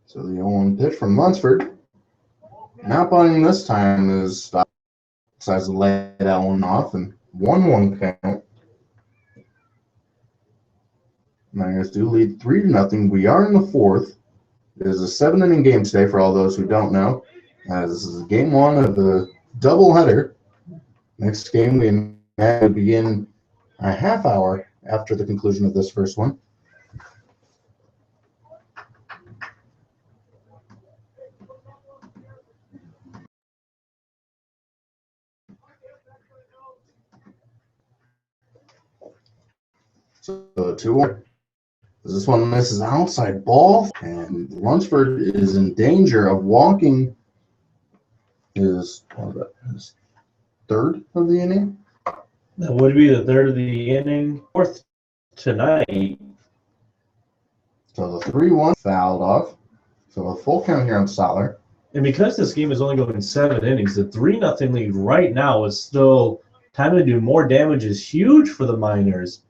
So the 0-1 pitch from Lunsford. Not bunting this time is Stoller decides to lay that one off, and 1-1 count. Miners do lead 3-0. We are in the fourth. It is a 7-inning game today for all those who don't know. This is game 1 of the doubleheader. Next game we begin a half hour after the conclusion of this first one. So 2-1. This one misses outside ball, and Lunsford is in danger of walking his third of the inning. That would be the third of the inning. Fourth tonight. So the 3-1 fouled off. So a full count here on Stoller. And because this game is only going 7 innings, the 3-0 lead right now is still time to do more damage is huge for the Miners.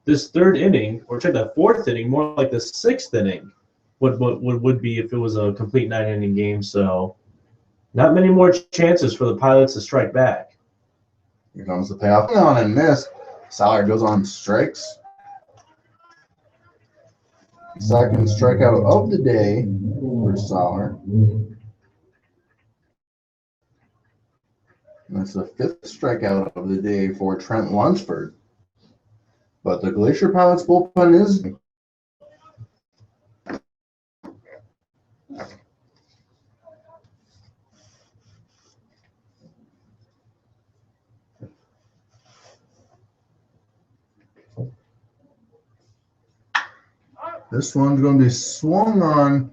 This third inning, or check that fourth inning, more like the 6th inning would be if it was a complete 9-inning game. So not many more chances for the Pilots to strike back. Here comes the payoff. On and miss. Stoller goes on strikes. Second strikeout of the day for Stoller. That's the 5th strikeout of the day for Trent Lunsford. But the Glacier Pilots bullpen is this one's going to be swung on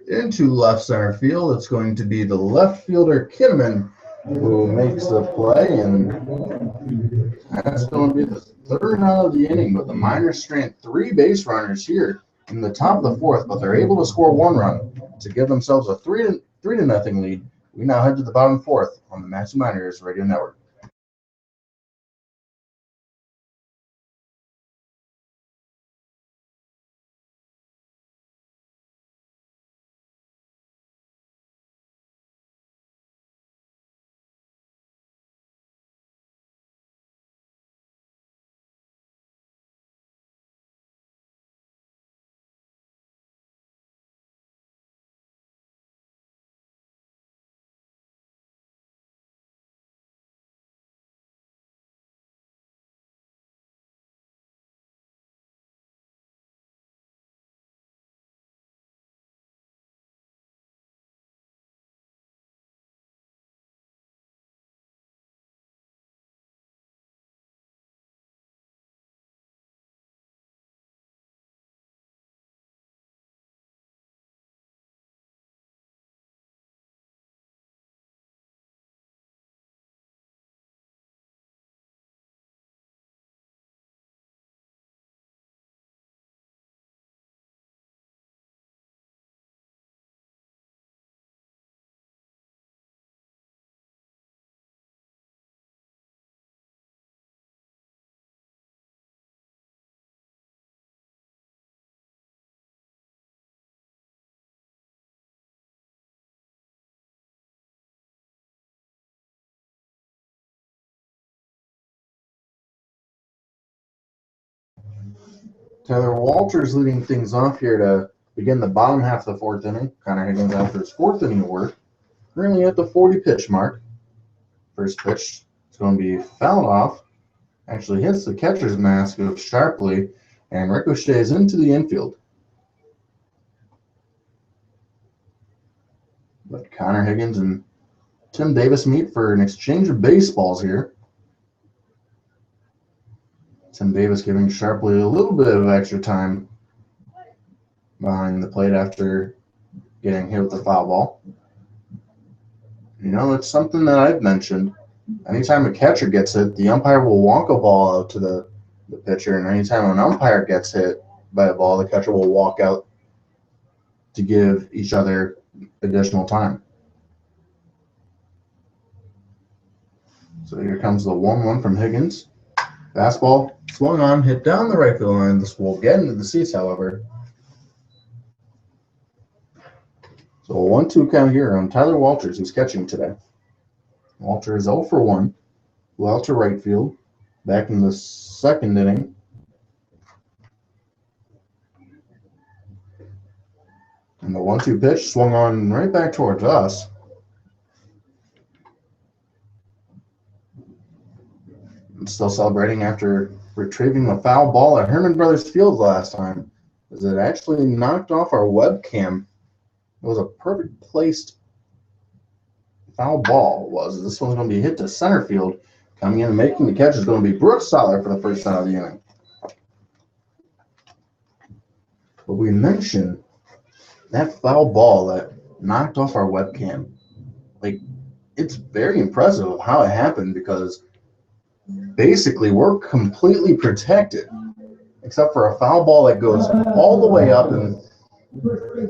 into left center field. It's going to be the left fielder Kinnaman who makes the play, and that's going to be the third out of the inning. But the Miners strand 3 base runners here in the top of the fourth, but they're able to score 1 run to give themselves a 3-0 lead. We now head to the bottom fourth on the Maxi Miners Radio Network. Tyler Walters leading things off here to begin the bottom half of the fourth inning. Connor Higgins after his fourth inning of work. Currently at the 40 pitch mark. First pitch is going to be fouled off. Actually hits the catcher's mask sharply and ricochets into the infield. But Connor Higgins and Tim Davis meet for an exchange of baseballs here. Tim Davis giving Sharpley a little bit of extra time behind the plate after getting hit with the foul ball. You know, it's something that I've mentioned. Anytime a catcher gets hit, the umpire will walk a ball out to the pitcher, and anytime an umpire gets hit by a ball, the catcher will walk out to give each other additional time. So here comes the 1-1 from Higgins. Fastball swung on, hit down the right field line. This will get into the seats, however. So a 1-2 count here on Tyler Walters, who's catching today. Walter is 0 for 1. Well to right field. Back in the second inning. And the 1-2 pitch swung on right back towards us. And still celebrating after retrieving a foul ball at Herman Brothers Field last time, as it actually knocked off our webcam. It was a perfect placed foul ball. This one's going to be hit to center field. Coming in and making the catch is going to be Brooks Soller for the first out of the inning. But we mentioned that foul ball that knocked off our webcam. Like, it's very impressive of how it happened because basically we're completely protected except for a foul ball that goes all the way up and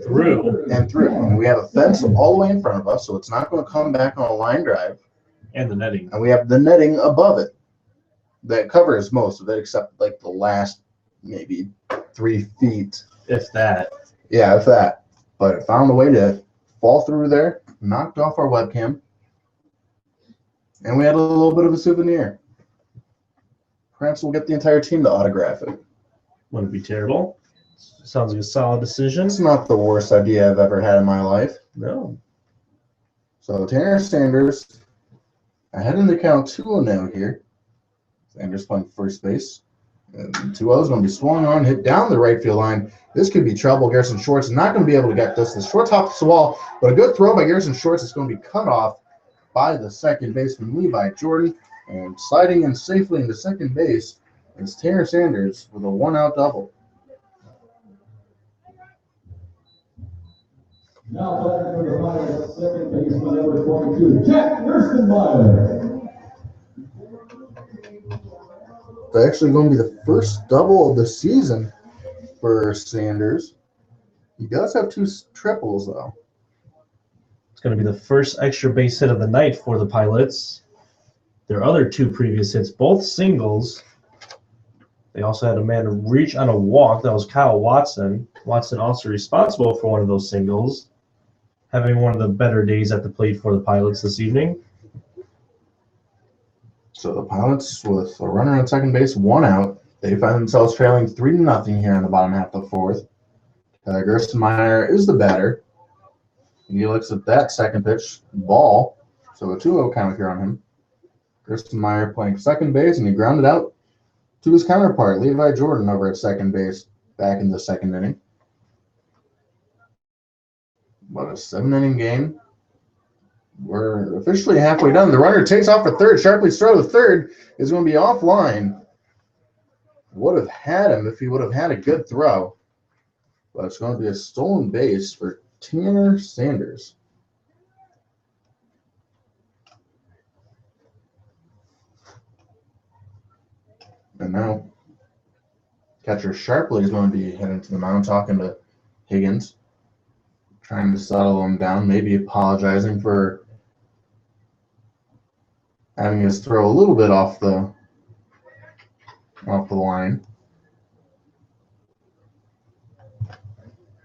through. And we have a fence all the way in front of us, so it's not going to come back on a line drive. And the netting. And we have the netting above it that covers most of it, except like the last maybe 3 feet. If that. Yeah, if that. But it found a way to fall through there, knocked off our webcam, and we had a little bit of a souvenir. Perhaps we'll get the entire team to autograph it. Wouldn't be terrible. Sounds like a solid decision. It's not the worst idea I've ever had in my life. No. So Tanner Sanders ahead in the count 2-0 here. Sanders playing first base. And 2-0 is going to be swung on, hit down the right field line. This could be trouble. Garrison Schwartz is not going to be able to get this. The short tops the wall, but a good throw by Garrison Schwartz is going to be cut off by the second baseman, Levi Jordan. And sliding in safely into second base is Tanner Sanders with a 1-out double. Now batting for the Pirates, second baseman number 22, Jack Gerstenmeyer. It's actually going to be the first double of the season for Sanders. He does have 2 triples, though. It's going to be the first extra base hit of the night for the Pilots. Their other 2 previous hits, both singles. They also had a man reach on a walk. That was Kyle Watson. Watson also responsible for one of those singles, having one of the better days at the plate for the Pilots this evening. So the Pilots, with a runner on second base, 1 out. They find themselves trailing 3-0 here in the bottom half of the fourth. Gerstenmeyer is the batter. He looks at that second pitch, ball. So a 2-0 count here on him. Gerstenmeyer playing second base, and he grounded out to his counterpart, Levi Jordan, over at second base, back in the second inning. But a 7-inning game. We're officially halfway done. The runner takes off for third. Sharpley's throw to third is going to be offline. Would have had him if he would have had a good throw. But it's going to be a stolen base for Tanner Sanders. And now catcher Sharpley is going to be heading to the mound talking to Higgins, trying to settle him down, maybe apologizing for having his throw a little bit off the line.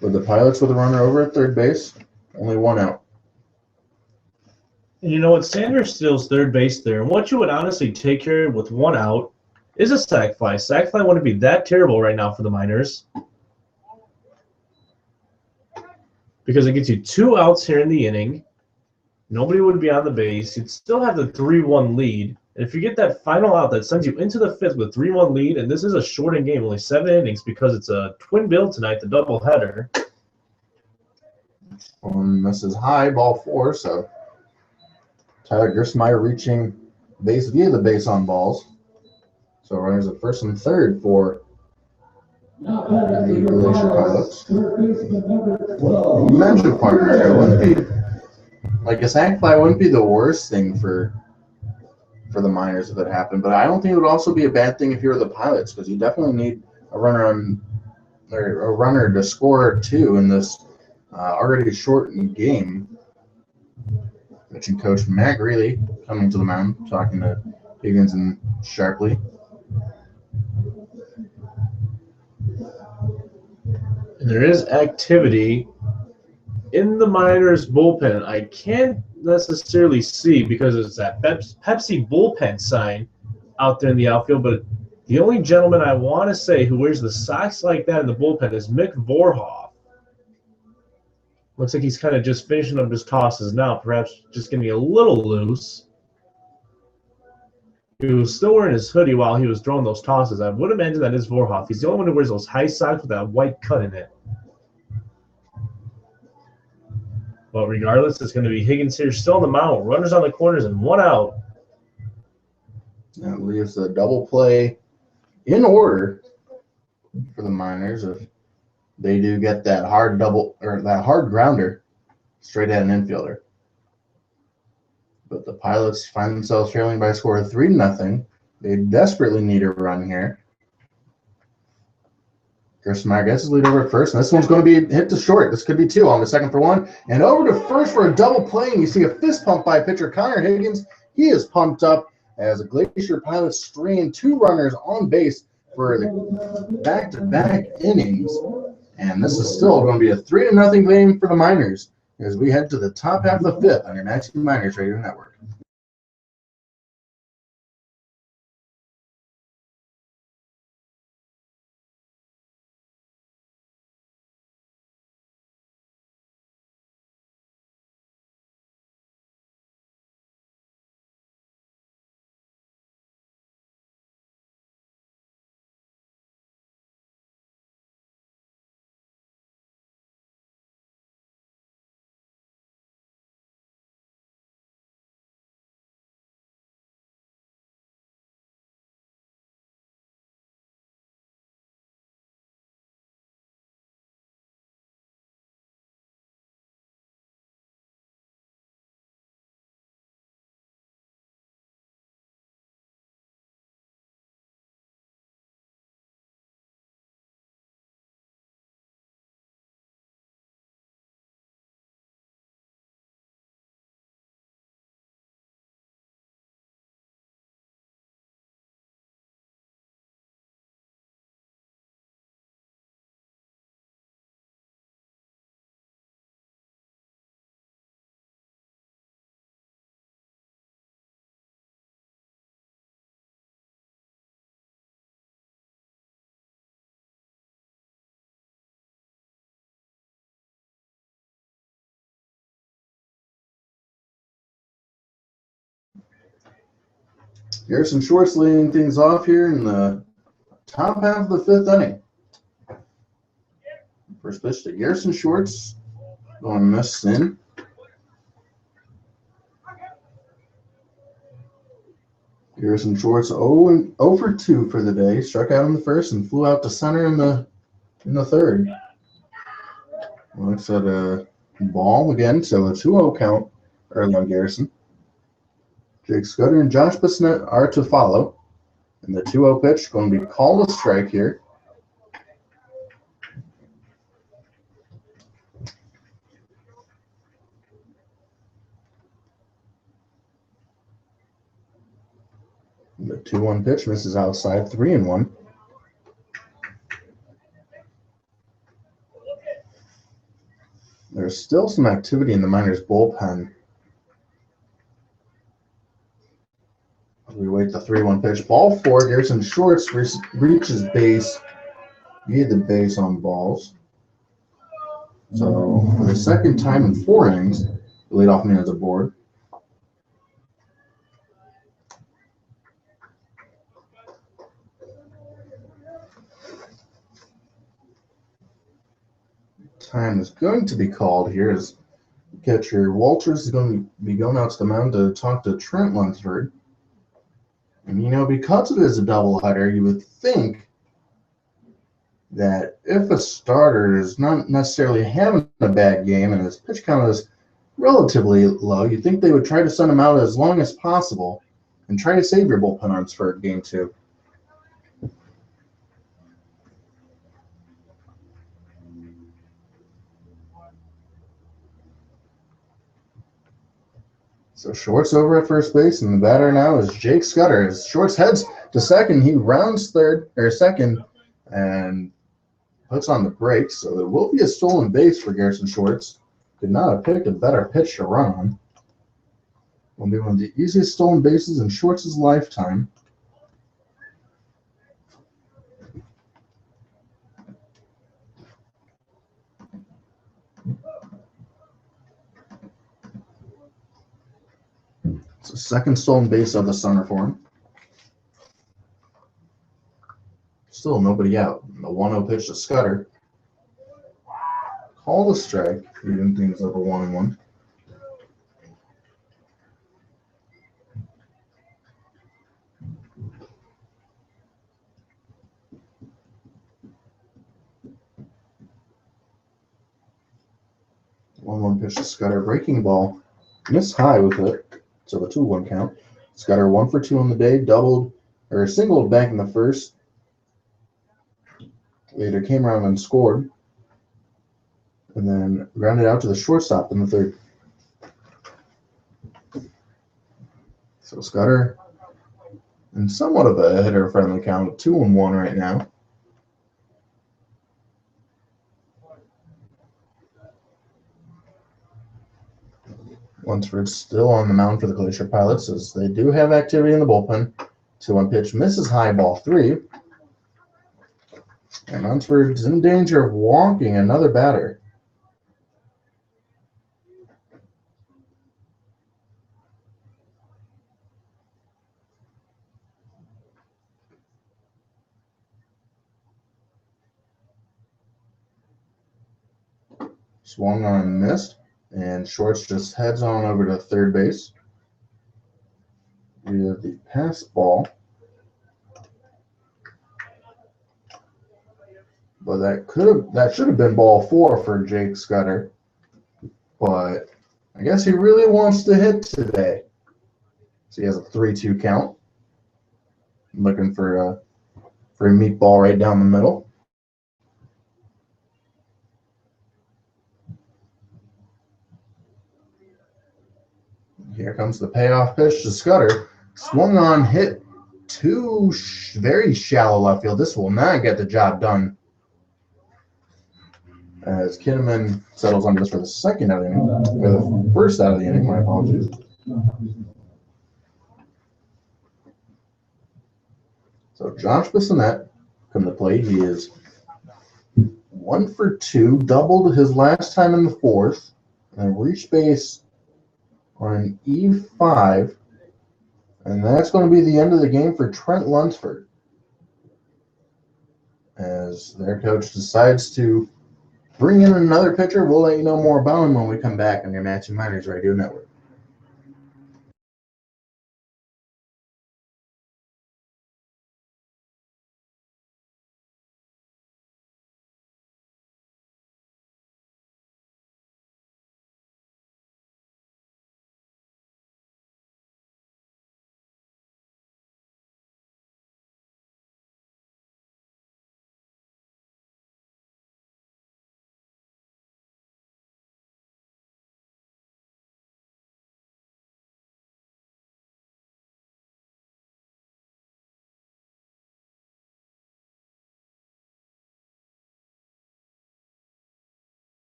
But the Pilots with a runner over at third base, only 1 out. And you know what? Sanders steals third base there. And what you would honestly take here with 1 out is a sac fly. Sac fly wouldn't be that terrible right now for the Miners, because it gets you 2 outs here in the inning. Nobody would be on the base. You'd still have the 3-1 lead. And if you get that final out, that sends you into the 5th with 3-1 lead. And this is a shortened game, only 7 innings, because it's a twin bill tonight, the doubleheader. This is high, ball 4. So Tyler Gersmeyer reaching base via the base on balls. So runners at first and third for the Glacier Pilots. You mentioned partner. It wouldn't be like a sac fly wouldn't be the worst thing for the Miners if it happened, but I don't think it would also be a bad thing if you were the Pilots, because you definitely need a runner to score 2 in this already shortened game. Pitching coach Matt Greeley coming to the mound, talking to Higgins and Sharpley. And there is activity in the Miners bullpen. I can't necessarily see because it's that Pepsi bullpen sign out there in the outfield, but the only gentleman I want to say who wears the socks like that in the bullpen is Mick Vorhoff. Looks like he's kind of just finishing up his tosses now, perhaps just getting a little loose. He was still wearing his hoodie while he was throwing those tosses. I would imagine that is Vorhoff. He's the only one who wears those high socks with that white cut in it. But regardless, it's going to be Higgins here, still on the mound. Runners on the corners and 1 out. That leaves the double play in order for the Miners if they do get that hard grounder straight at an infielder. But the Pilots find themselves trailing by a score of 3-0. They desperately need a run here. Gersmeyer gets his lead over at first, and this one's going to be hit to short. This could be 2 on the second for 1. And over to first for a double play, and you see a fist pump by pitcher Connor Higgins. He is pumped up as the Glacier Pilots strain 2 runners on base for the back-to-back innings. And this is still going to be a 3-0 game for the Miners as we head to the top half of the 5th on your 19 Miners Radio Network. Garrison Schwartz leading things off here in the top half of the 5th inning. First pitch to Garrison Schwartz, going to miss in. Garrison Schwartz 0 for 2 for the day. Struck out in the first and flew out to center in the 3rd. Looks at a ball again, so a 2-0 count early on Garrison. Jake Scudder and Josh Bissonnette are to follow. And the 2-0 pitch going to be called a strike here. And the 2-1 pitch misses outside, 3-1. There's still some activity in the Miners bullpen. We wait the 3-1 pitch. Ball 4. Garrison Shorts reaches base via the base on balls. So for the second time in 4 innings, the leadoff man is aboard. Time is going to be called here as catcher Walters is going to be going out to the mound to talk to Trent Lunsford. And because it is a doubleheader, you would think that if a starter is not necessarily having a bad game and his pitch count is relatively low, you'd think they would try to send him out as long as possible and try to save your bullpen arms for game 2. So Shorts over at first base, and the batter now is Jake Scudder. As Shorts heads to second, he rounds second and puts on the brakes. So there will be a stolen base for Garrison Shorts. Could not have picked a better pitch to run on. Will be one of the easiest stolen bases in Shorts' lifetime. It's the second stolen base of the summer for him. Still nobody out. The 1-0 pitch to Scudder. Call the strike, even things up a 1-1. One pitch to Scudder. Breaking ball. Missed high with it. So a 2-1 count. Scudder 1 for 2 on the day. Singled back in the first. Later came around and scored. And then grounded out to the shortstop in the third. So Scudder in somewhat of a hitter-friendly count, 2-1 right now. Lunsford still on the mound for the Glacier Pilots as they do have activity in the bullpen. 2-1 pitch misses high, ball 3. And Lunsford's in danger of walking another batter. Swung on and missed, and Shorts just heads on over to third base. We have the pass ball. But that should have been ball 4 for Jake Scudder. But I guess he really wants to hit today. So he has a 3-2 count. Looking for a meatball right down the middle. Here comes the payoff pitch to Scudder. Swung on, hit to very shallow left field. This will not get the job done. As Kinnaman settles onto this for the second out of the inning, or the first out of the inning, my apologies. So Josh Bissonnette come to plate. He is 1 for 2, doubled his last time in the fourth, and reached base on an E5, and that's going to be the end of the game for Trent Lunsford, as their coach decides to bring in another pitcher. We'll let you know more about him when we come back on your Matching Minors Radio Network.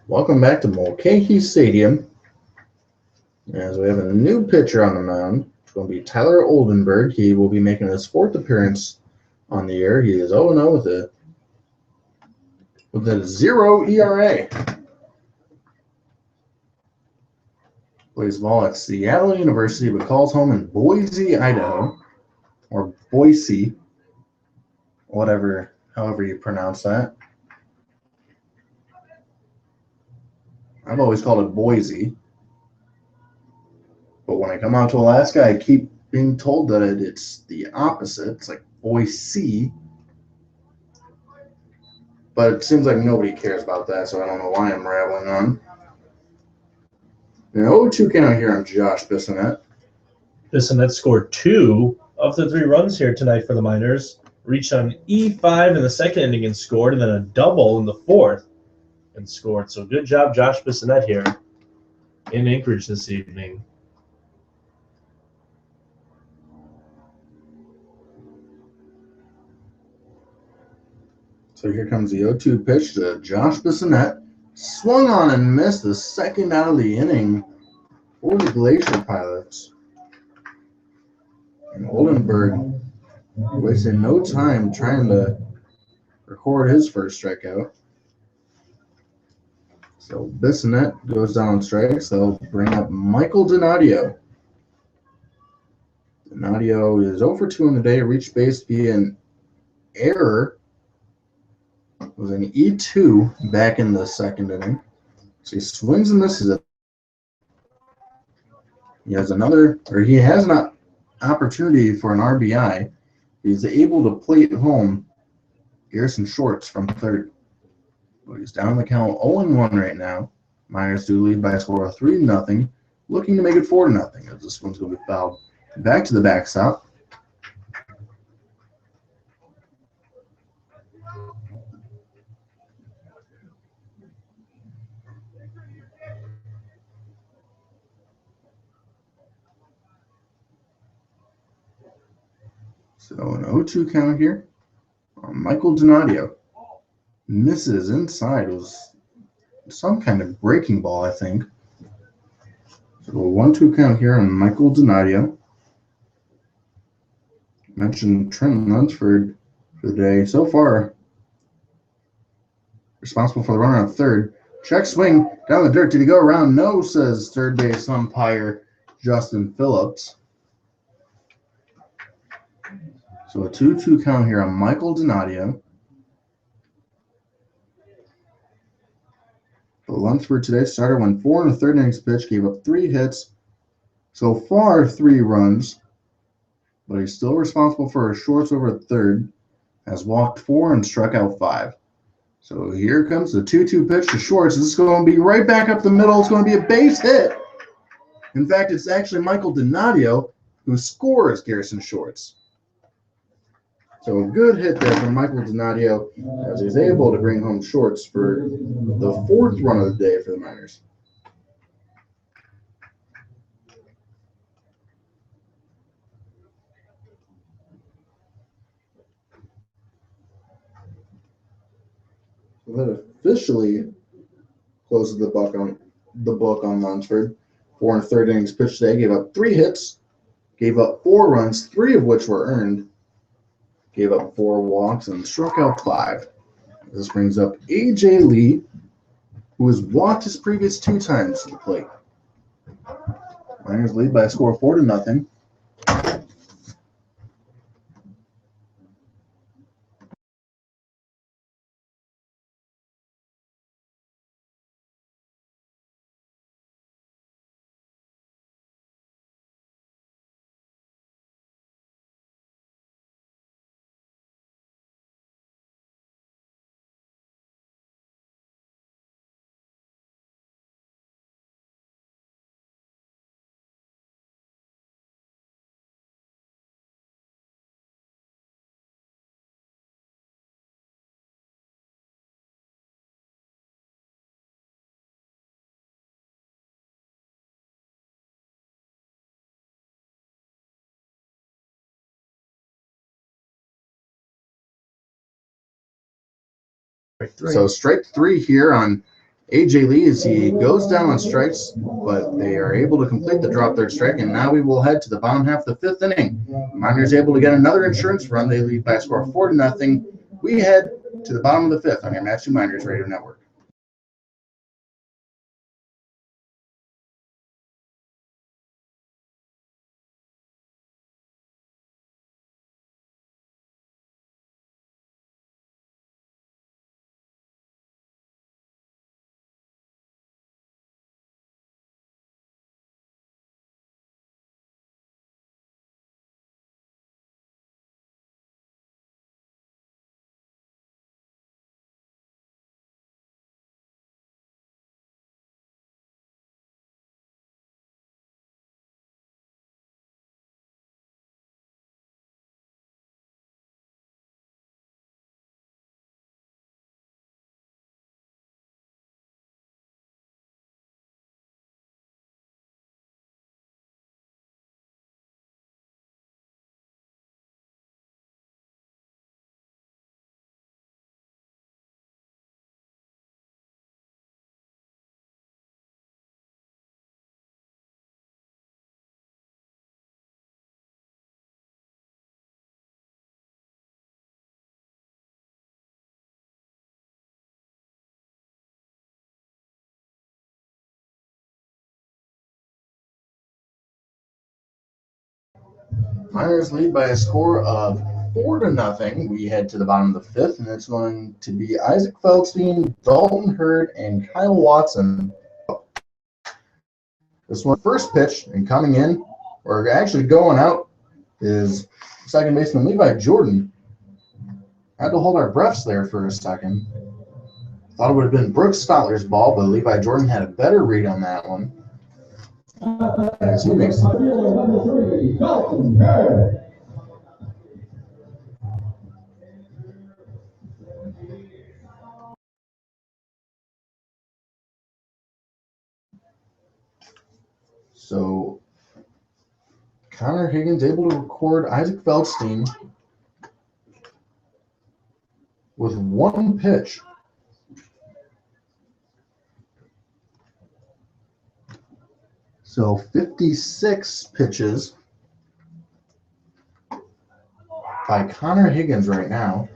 Welcome back to Mulcahy Stadium. As we have a new pitcher on the mound. It's going to be Tyler Oldenburg. He will be making his 4th appearance on the year. He is 0-0 with a 0 ERA. Plays ball at Seattle University, but calls home in Boise, Idaho, or Boise, however you pronounce that. I've always called it Boise. But when I come out to Alaska, I keep being told that it's the opposite. It's like Boise. But it seems like nobody cares about that, so I don't know why I'm rambling on. An 0-2 count here on Josh Bissonnette. Bissonnette scored 2 of the 3 runs here tonight for the Miners. Reached on E5 in the 2nd inning and scored, and then a double in the 4th and scored. So good job, Josh Bissonnette here in Anchorage this evening. So here comes the 0-2 pitch to Josh Bissonnette. Swung on and missed the 2nd out of the inning for the Glacier Pilots. And Oldenburg wasted no time trying to record his first strikeout. So Bissonnette goes down on strikes. They'll bring up Michael Donadio. Donadio is 0-for-2 in the day. Reached base via an error. It was an E2 back in the 2nd inning. So he swings and misses it. He has an opportunity for an RBI. He's able to plate home Garrison Shorts from 3rd. But he's down the count 0-1 right now. Miners do lead by a score of 3-0, looking to make it 4-0 as this one's going to be fouled back to the backstop. So an 0-2 count here on Michael Donadio. Misses inside. It was some kind of breaking ball, I think. So a 1-2 count here on Michael Donadio. Mentioned Trent Lunsford for the day. So far, responsible for the runner on 3rd. Check swing down the dirt. Did he go around? No, says 3rd base umpire Justin Phillips. So a 2-2 count here on Michael Donadio. The Lunsford today starter went 4 in the 3rd innings pitch, gave up 3 hits. So far, 3 runs. But he's still responsible for his shorts over at 3rd. Has walked 4 and struck out 5. So here comes the 2-2 pitch to Shorts. This is going to be right back up the middle. It's going to be a base hit. In fact, it's actually Michael Donadio who scores Garrison Shorts. So a good hit there from Michael Donadio as he's able to bring home Shorts for the 4th run of the day for the Miners. So that officially closes the book on Lunsford. 4 in the 3rd innings pitched today, gave up 3 hits, gave up 4 runs, 3 of which were earned, gave up 4 walks, and struck out 5. This brings up A.J. Lee, who has walked his previous 2 times to the plate. Miners lead by a score of 4-0. So strike 3 here on A.J. Lee as he goes down on strikes, but they are able to complete the drop third strike, and now we will head to the bottom half of the 5th inning. Miners able to get another insurance run. They lead by a score of 4-0. We head to the bottom of the 5th on your Match 2 Miners Radio Network. Miners lead by a score of 4-0. We head to the bottom of the 5th, and it's going to be Isaac Feldstein, Dalton Hurd, and Kyle Watson. This one, first pitch, and coming in, or actually going out, is second baseman Levi Jordan. Had to hold our breaths there for a second. Thought it would have been Brooks Stotler's ball, but Levi Jordan had a better read on that one. As he makes So Connor Higgins able to record Isaac Feldstein with one pitch. So 56 pitches by Connor Higgins right now.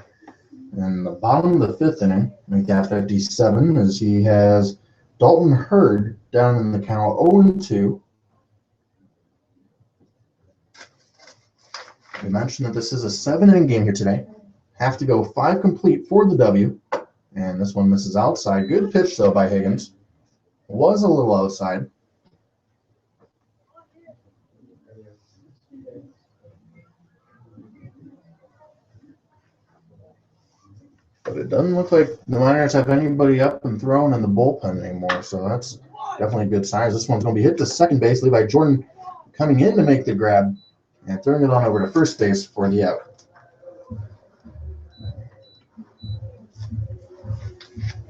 In the bottom of the 5th inning, make that 57, as he has Dalton Hurd down in the count 0-2. We mentioned that this is a 7-inning game here today. Have to go 5 complete for the W. And this one misses outside. Good pitch, though, by Higgins. Was a little outside. But it doesn't look like the Miners have anybody up and thrown in the bullpen anymore, so that's definitely a good sign. This one's going to be hit to second base. Levi Jordan coming in to make the grab and throwing it on over to first base for the out.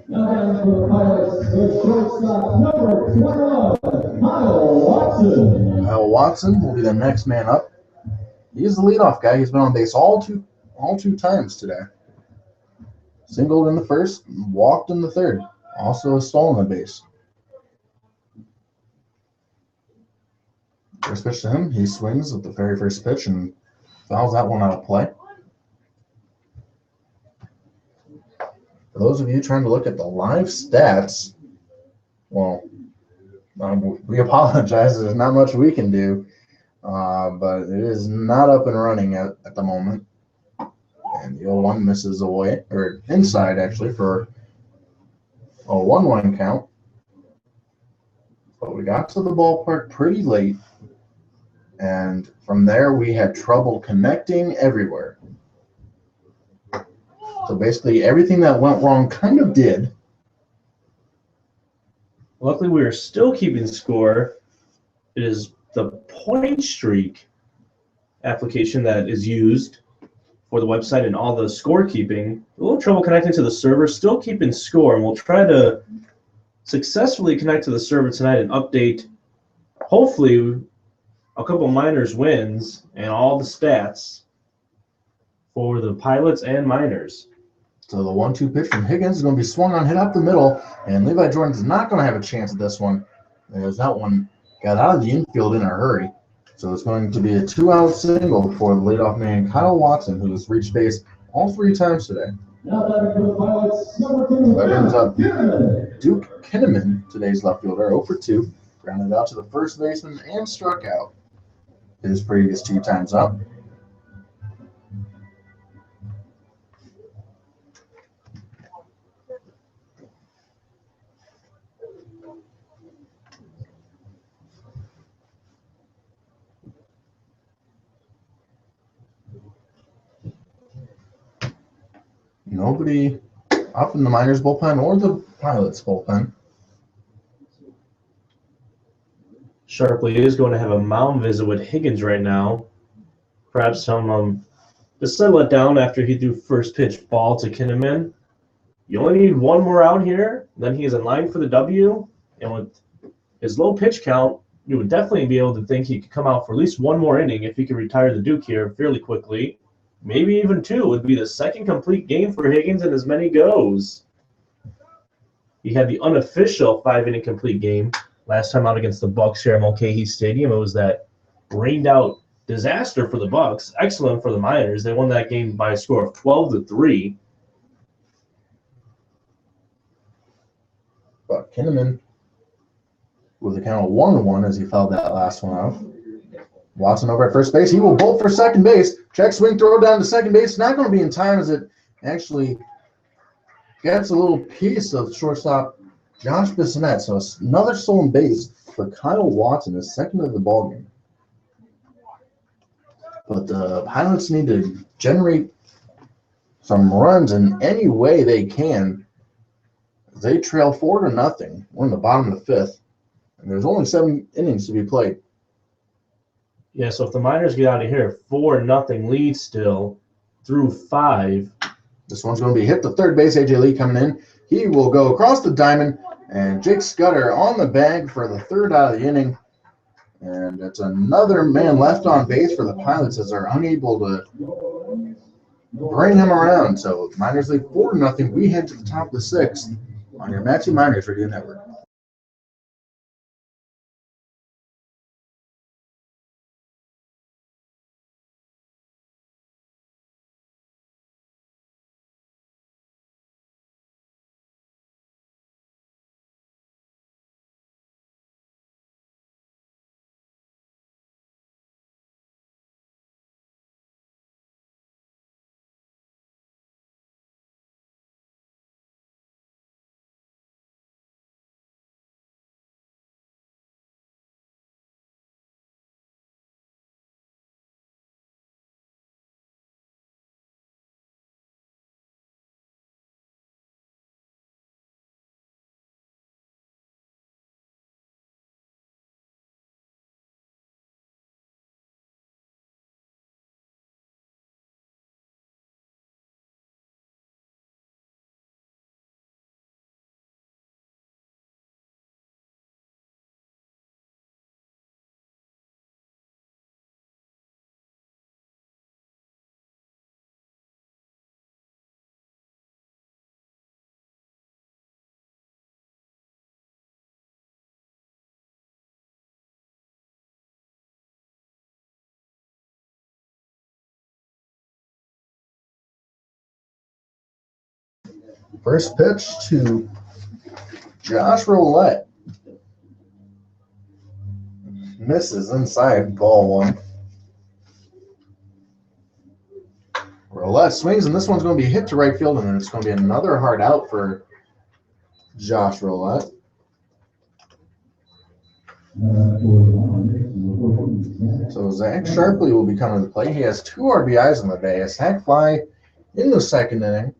Now for the Pilots, the shortstop, number 21, Kyle Watson. Kyle Watson will be the next man up. He's the leadoff guy. He's been on base all two times today. Singled in the first, walked in the third. Also a stolen a base. First pitch to him, he swings at the very first pitch and fouls that one out of play. For those of you trying to look at the live stats, well, we apologize. There's not much we can do, but it is not up and running at the moment. And the 0-1 misses away, or inside actually, for a 1-1 count. But we got to the ballpark pretty late, and from there we had trouble connecting everywhere. So basically everything that went wrong kind of did. Luckily, we are still keeping score. It is the Point Streak application that is used for the website and all the scorekeeping. A little trouble connecting to the server, still keeping score, and we'll try to successfully connect to the server tonight and update, hopefully, a couple Miners wins and all the stats for the Pilots and Miners So the 1-2 pitch from Higgins is going to be swung on, hit up the middle, and Levi Jordan's not going to have a chance at this one, as that one got out of the infield in a hurry. So it's going to be a 2-out single for the leadoff man, Kyle Watson, who has reached base all 3 times today. Now batting for the Pilots, number 2, That brings up Kinnaman. Duke Kinnaman, today's left fielder, 0 for 2, grounded out to the first baseman and struck out his previous 2 times up. Nobody up in the Miners bullpen or the Pilots bullpen. Sharpley is going to have a mound visit with Higgins right now. Perhaps some to settle it down after he threw first pitch ball to Kinnaman. You only need 1 more out here, then he is in line for the W. And with his low pitch count, you would definitely be able to think he could come out for at least 1 more inning if he could retire the Duke here fairly quickly. Maybe even 2 would be the second complete game for Higgins in as many goes. He had the unofficial 5-inning complete game last time out against the Bucks here at Mulcahy Stadium. It was that rained out disaster for the Bucks. Excellent for the Miners. They won that game by a score of 12-3. But Kinnaman with a count of 1-1 as he fouled that last one out. Watson over at first base. He will bolt for second base. Check swing, throw down to second base. Not going to be in time as it actually gets a little piece of shortstop Josh Bissonette. So it's another stolen base for Kyle Watson, his second of the ballgame. But the Pilots need to generate some runs in any way they can. They trail 4-0. We're in the bottom of the 5th, and there's only 7 innings to be played. Yeah, so if the Miners get out of here, 4-0 lead still through 5. This one's going to be hit to third base. AJ Lee coming in. He will go across the diamond, and Jake Scudder on the bag for the 3rd out of the inning. And it's another man left on base for the Pilots as they're unable to bring him around. So the Miners lead 4-0. We head to the top of the 6th on your Matthew Miners Radio Network. First pitch to Josh Roulette. Misses inside, ball 1. Roulette swings, and this one's going to be hit to right field, and then it's going to be another hard out for Josh Roulette. So Zach Sharpley will be coming to play. He has 2 RBIs on the day, a sac fly in the 2nd inning,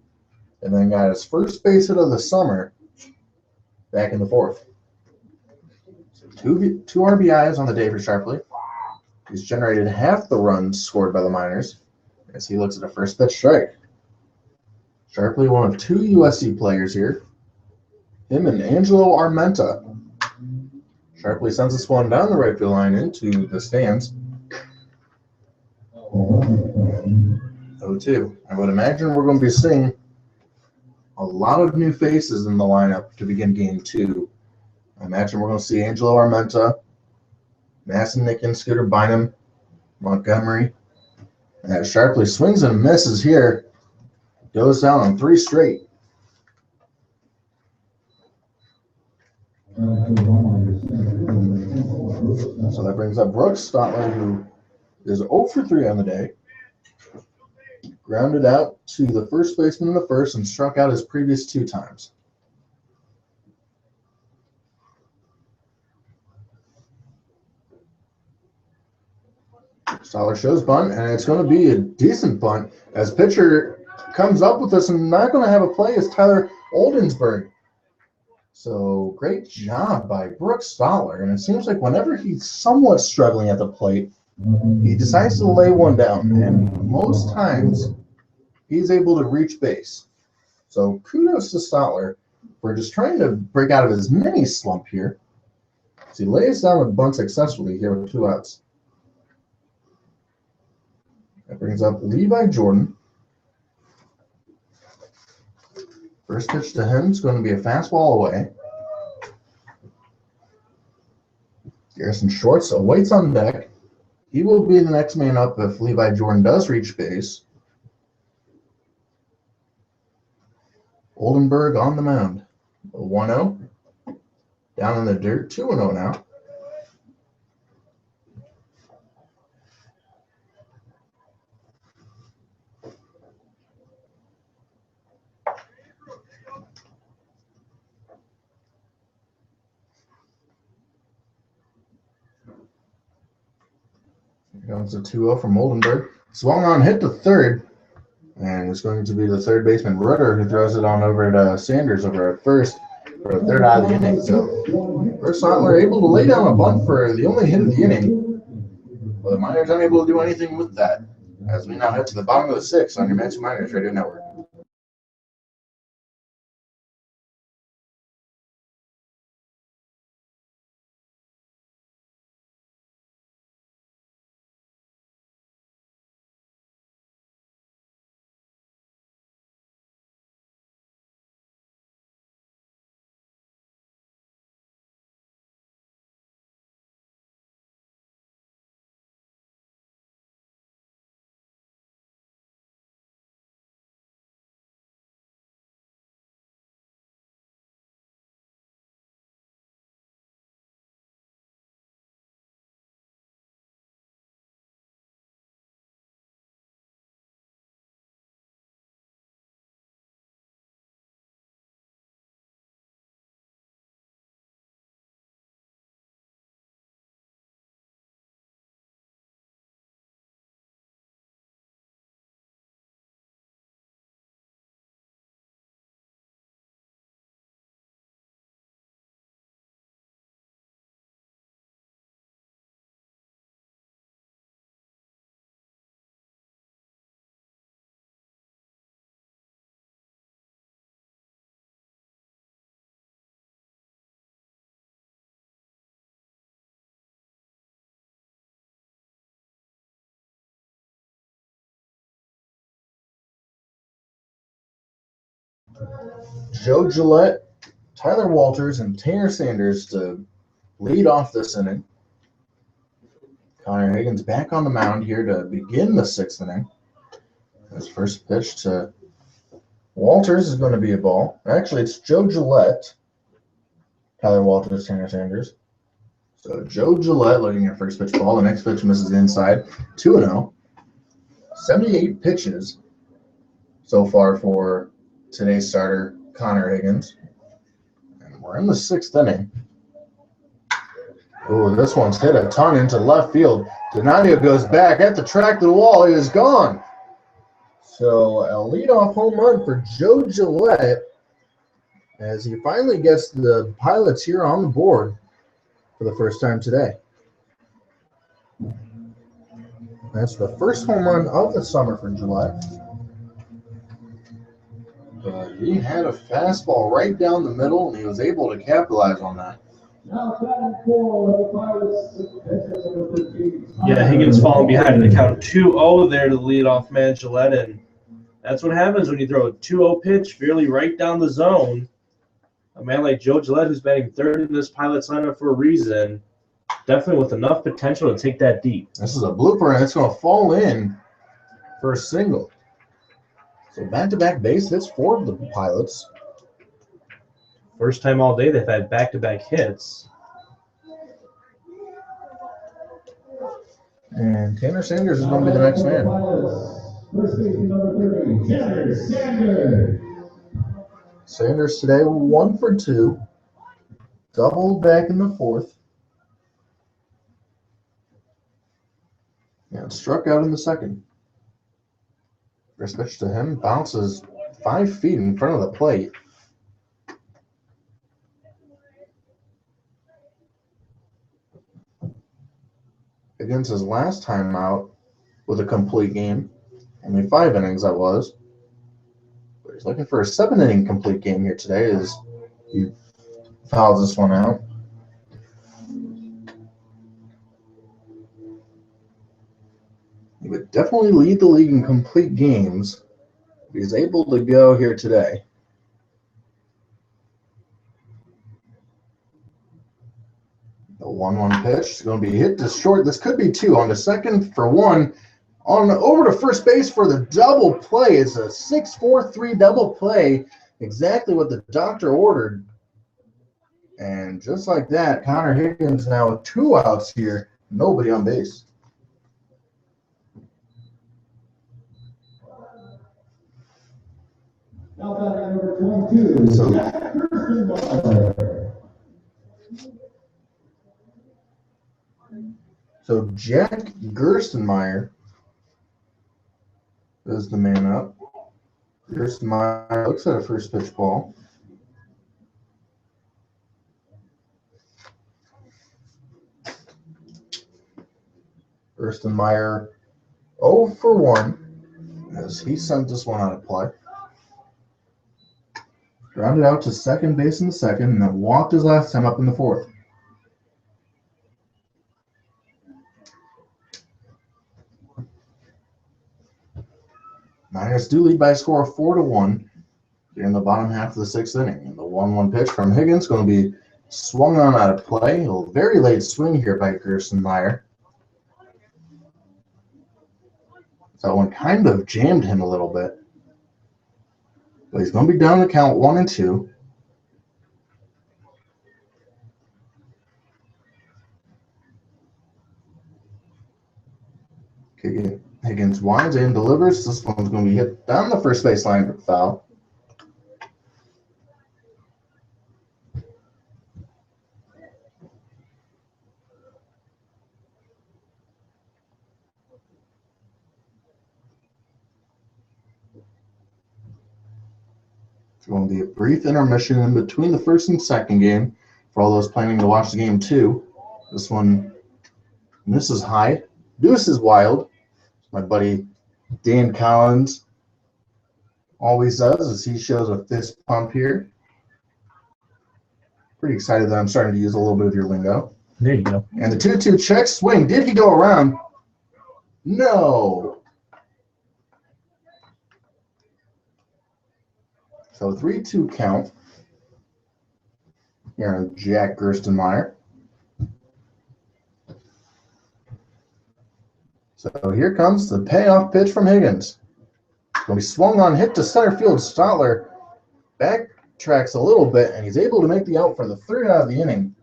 and then got his first base hit of the summer back in the 4th. So two RBIs on the day for Sharpley. He's generated half the runs scored by the Miners as he looks at a first pitch strike. Sharpley, one of 2 USC players here. Him and Angelo Armenta. Sharpley sends this one down the right field line into the stands. 0-2. I would imagine we're going to be seeing a lot of new faces in the lineup to begin game 2. I imagine we're going to see Angelo Armenta, Masson Nicken, Scooter Bynum, Montgomery. And Sharpley swings and misses here. Goes down on 3 straight. So that brings up Brooks Stotler, who is 0 for 3 on the day. Grounded out to the first baseman in the first and struck out his previous 2 times. Stotler shows bunt, and it's going to be a decent bunt as pitcher comes up with this, and not going to have a play is Tyler Oldensburg. So great job by Brooks Stotler, and it seems like whenever he's somewhat struggling at the plate, he decides to lay one down, and most times he's able to reach base. So kudos to Stotler for just trying to break out of his mini slump here. So he lays down with bunt successfully here with 2 outs. That brings up Levi Jordan. First pitch to him is going to be a fastball away. Garrison Shorts awaits on deck. He will be the next man up if Levi Jordan does reach base. Oldenburg on the mound. 1-0. Down in the dirt. 2-0 now. Here comes a 2-0 from Oldenburg. Swung on, hit to third. And it's going to be the third baseman, Rudder, who throws it on over to Sanders over at first for the third out of the inning. So first Stotler able to lay down a bunt for the only hit of the inning. But the Miners unable to do anything with that. As we now head to the bottom of the 6th on your Mansion Miners Radio Network. Joe Gillette, Tyler Walters, and Tanner Sanders to lead off this inning. Connor Higgins back on the mound here to begin the 6th inning. His first pitch to Walters is going to be a ball. Actually, it's Joe Gillette, Tyler Walters, Tanner Sanders. So Joe Gillette looking at first pitch ball. The next pitch misses inside. 2-0. 78 pitches so far for today's starter, Connor Higgins. And we're in the 6th inning. Oh, this one's hit a ton into left field. Donadio goes back at the track to the wall. He is gone. So a leadoff home run for Joe Gillette as he finally gets the Pilots here on the board for the first time today. That's the first home run of the summer for Gillette. But he had a fastball right down the middle, and he was able to capitalize on that. Yeah, Higgins falling behind in the count 2-0 there to lead off man Gillette, and That's what happens when you throw a 2-0 pitch fairly right down the zone. A man like Joe Gillette, who's batting third in this Pilots lineup for a reason, definitely with enough potential to take that deep. This is a blooper, and it's going to fall in for a single. So back-to-back base hits for the Pilots. First time all day they've had back-to-back hits. And Tanner Sanders is going to be the next man. First baseman number 30, Tanner Sanders. Sanders today 1 for 2. Doubled back in the fourth. And struck out in the second. First pitch to him bounces 5 feet in front of the plate. Against his last time out with a complete game. Only 5 innings that was. But he's looking for a 7-inning complete game here today as he fouls this one out. He would definitely lead the league in complete games. He's able to go here today. The 1-1 pitch is going to be hit to short. This could be 2 on the second for 1. On over to first base for the double play. It's a 6-4-3 double play. Exactly what the doctor ordered. And just like that, Connor Higgins now with 2 outs here. Nobody on base. Now batting number 22, So- Jack Gerstenmaier. So Jack Gerstenmaier is the man up. Gerstenmaier looks at a first pitch ball. Gerstenmaier 0 for 1 as he sent this one out of play. Grounded out to second base in the second and then walked his last time up in the fourth. Niners do lead by a score of 4-1 here in the bottom half of the 6th inning. And the 1-1 pitch from Higgins going to be swung on out of play. A very late swing here by Gerstenmaier. That one kind of jammed him a little bit. But he's going to be down to count 1 and 2. Higgins winds in, delivers. This one's going to be hit down the first base line for foul. It's going to be a brief intermission in between the first and second game for all those planning to watch the game too. This one misses high. Deuce is wild. My buddy Dan Collins always does as he shows a fist pump here. Pretty excited that I'm starting to use a little bit of your lingo. There you go. And the 2-2 check swing. Did he go around? No. So 3-2 count here on Jack Gerstenmaier. So here comes the payoff pitch from Higgins. It's going to be swung on, hit to center field. Stotler backtracks a little bit, and he's able to make the out for the 3rd out of the inning.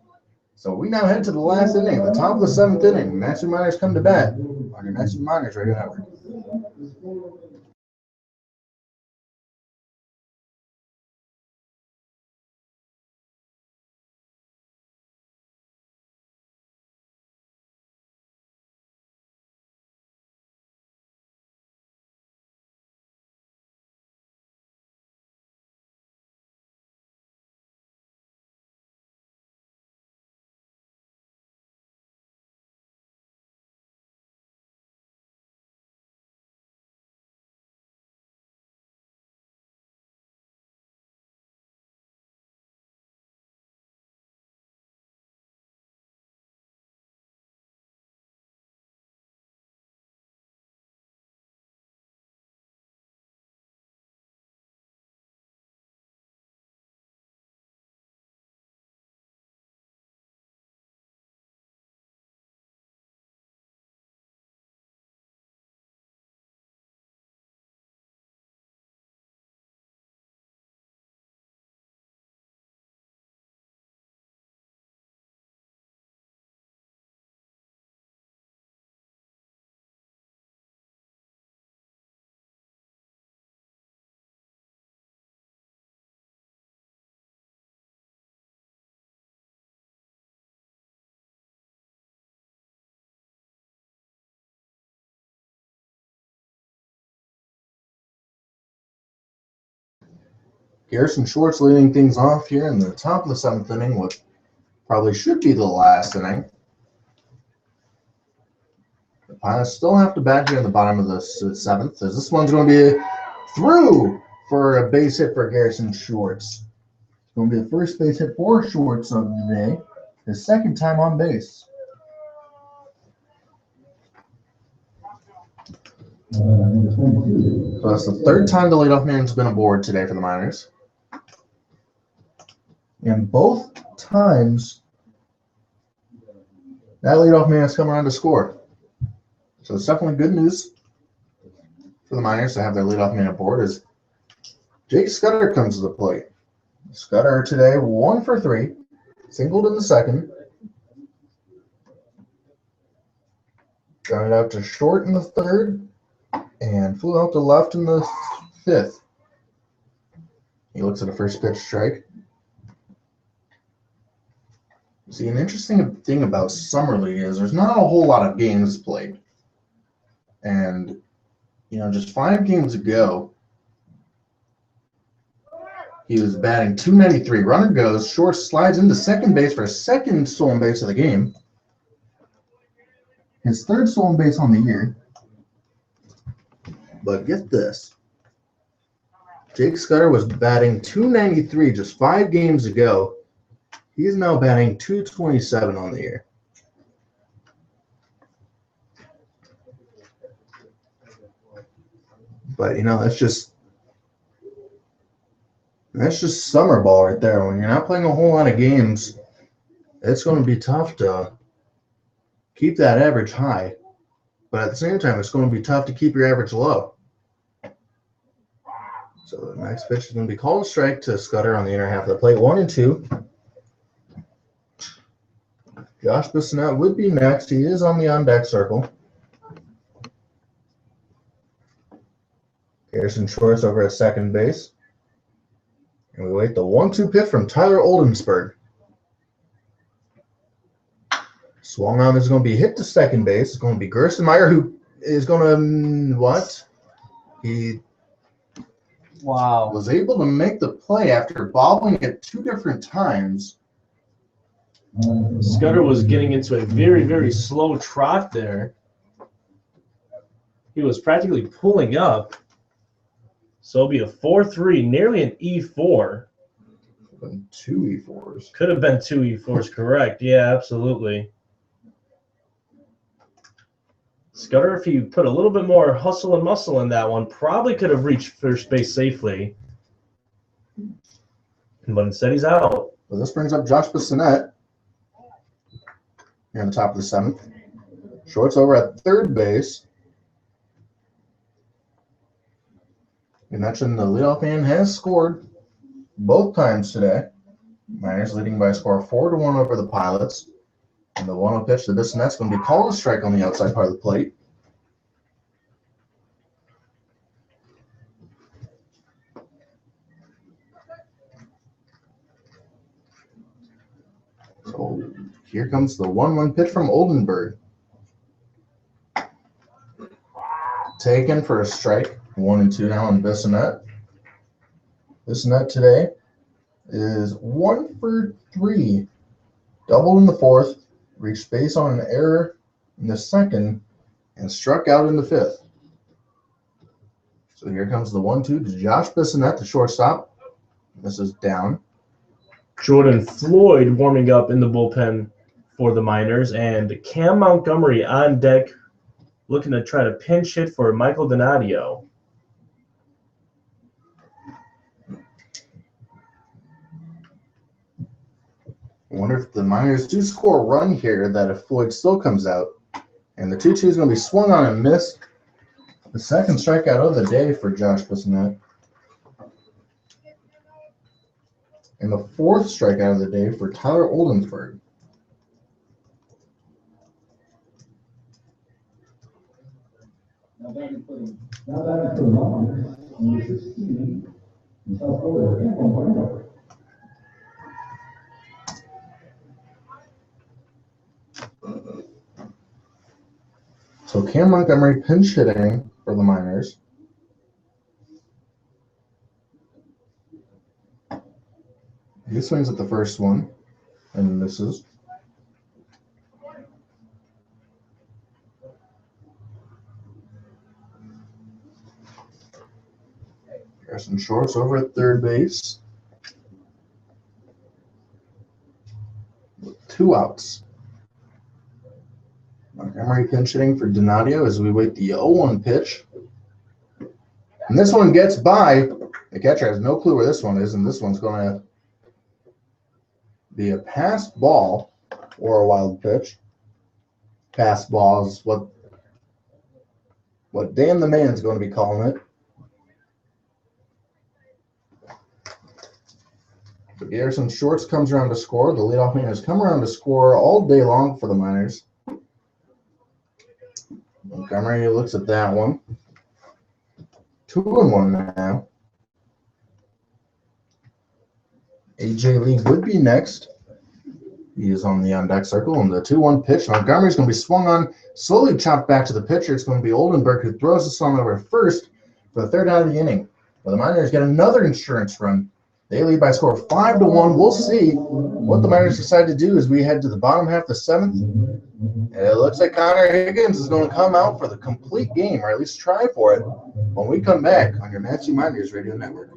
So we now head to the last inning, the top of the 7th inning. Matching Miners come to bat on your Matching Miners Radio Network. Garrison Schwartz leading things off here in the top of the 7th inning, what probably should be the last inning. The Pilots still have to bat here in the bottom of the 7th, as this one's going to be through for a base hit for Garrison Schwartz. It's going to be the first base hit for Schwartz of the day, his 2nd time on base. So that's the 3rd time the leadoff man's been aboard today for the Miners. And both times, that leadoff man has come around to score. So it's definitely good news for the Miners to have their leadoff man aboard as Jake Scudder comes to the plate. Scudder today 1 for 3, singled in the 2nd. Grounded out to short in the 3rd. And flew out to left in the 5th. He looks at a first pitch strike. See, an interesting thing about Summer League is there's not a whole lot of games played. And, just 5 games ago, he was batting .293. Runner goes, short slides into second base for a 2nd stolen base of the game. His 3rd stolen base on the year. But get this. Jake Scudder was batting .293 just 5 games ago. He's now batting .227 on the year. But, that's just summer ball right there. When you're not playing a whole lot of games, it's going to be tough to keep that average high. But at the same time, it's going to be tough to keep your average low. So the next pitch is going to be called a strike to Scudder on the inner half of the plate. 1-2. Josh Bissonette would be next. He is on the on-deck circle. Garrison Schwartz over at second base. And we wait the 1-2 pitch from Tyler Oldensburg. Swung on is going to be hit to second base. It's going to be Gerstenmeyer, who is going to, He was able to make the play after bobbling it 2 different times. Scudder was getting into a very, very slow trot there. He was practically pulling up. So it'll be a 4-3, nearly an E4. 2 E4s. Could have been 2 E4s, correct. Yeah, absolutely. Scudder, if he put a little bit more hustle and muscle in that one, probably could have reached first base safely. But instead, he's out. Well, this brings up Josh Bissonette here on the top of the 7th. Short's over at third base. You mentioned the leadoff man has scored both times today. Miners leading by a score of 4-1 over the Pilots. And the 1-0 pitch to Bissonette's going to be called a strike on the outside part of the plate. So here comes the 1-1 pitch from Oldenburg. Taken for a strike. 1-2 now on Bissonette. Bissonette today is 1 for 3. Doubled in the 4th. Reached base on an error in the 2nd, and struck out in the 5th. So here comes the 1-2 to Josh Bissonette, the shortstop. This is down. Jordan Floyd warming up in the bullpen for the Miners, and Cam Montgomery on deck looking to try to pinch hit for Michael Donadio. I wonder if the Miners do score a run here, that if Floyd still comes out. And the 2-2 is going to be swung on and missed. The 2nd strikeout of the day for Josh Bissonette. And the 4th strikeout of the day for Tyler Oldensburg. Now back to the Miners, number 16, in South Florida, Cam Montgomery. So Cam Montgomery pinch hitting for the Miners. He swings at the first one and misses. Harrison Shorts over at third base with 2 outs. Montgomery pinch hitting for Donadio as we wait the 0-1 pitch. And this one gets by. The catcher has no clue where this one is, and this one's going to be a passed ball or a wild pitch. Passed ball is what Dan the Man's going to be calling it. But Garrison Shorts comes around to score. The leadoff man has come around to score all day long for the Miners. Montgomery looks at that one. 2-1 now. AJ Lee would be next. He is on the on-deck circle, and the 2-1 pitch. Montgomery's going to be swung on, slowly chopped back to the pitcher. It's going to be Oldenburg who throws the song over first for the 3rd out of the inning. But the Miners get another insurance run. They lead by a score of 5-1. We'll see what the Miners decide to do as we head to the bottom half of the 7th. And it looks like Connor Higgins is going to come out for the complete game, or at least try for it, when we come back on your Matthew Miners Radio Network.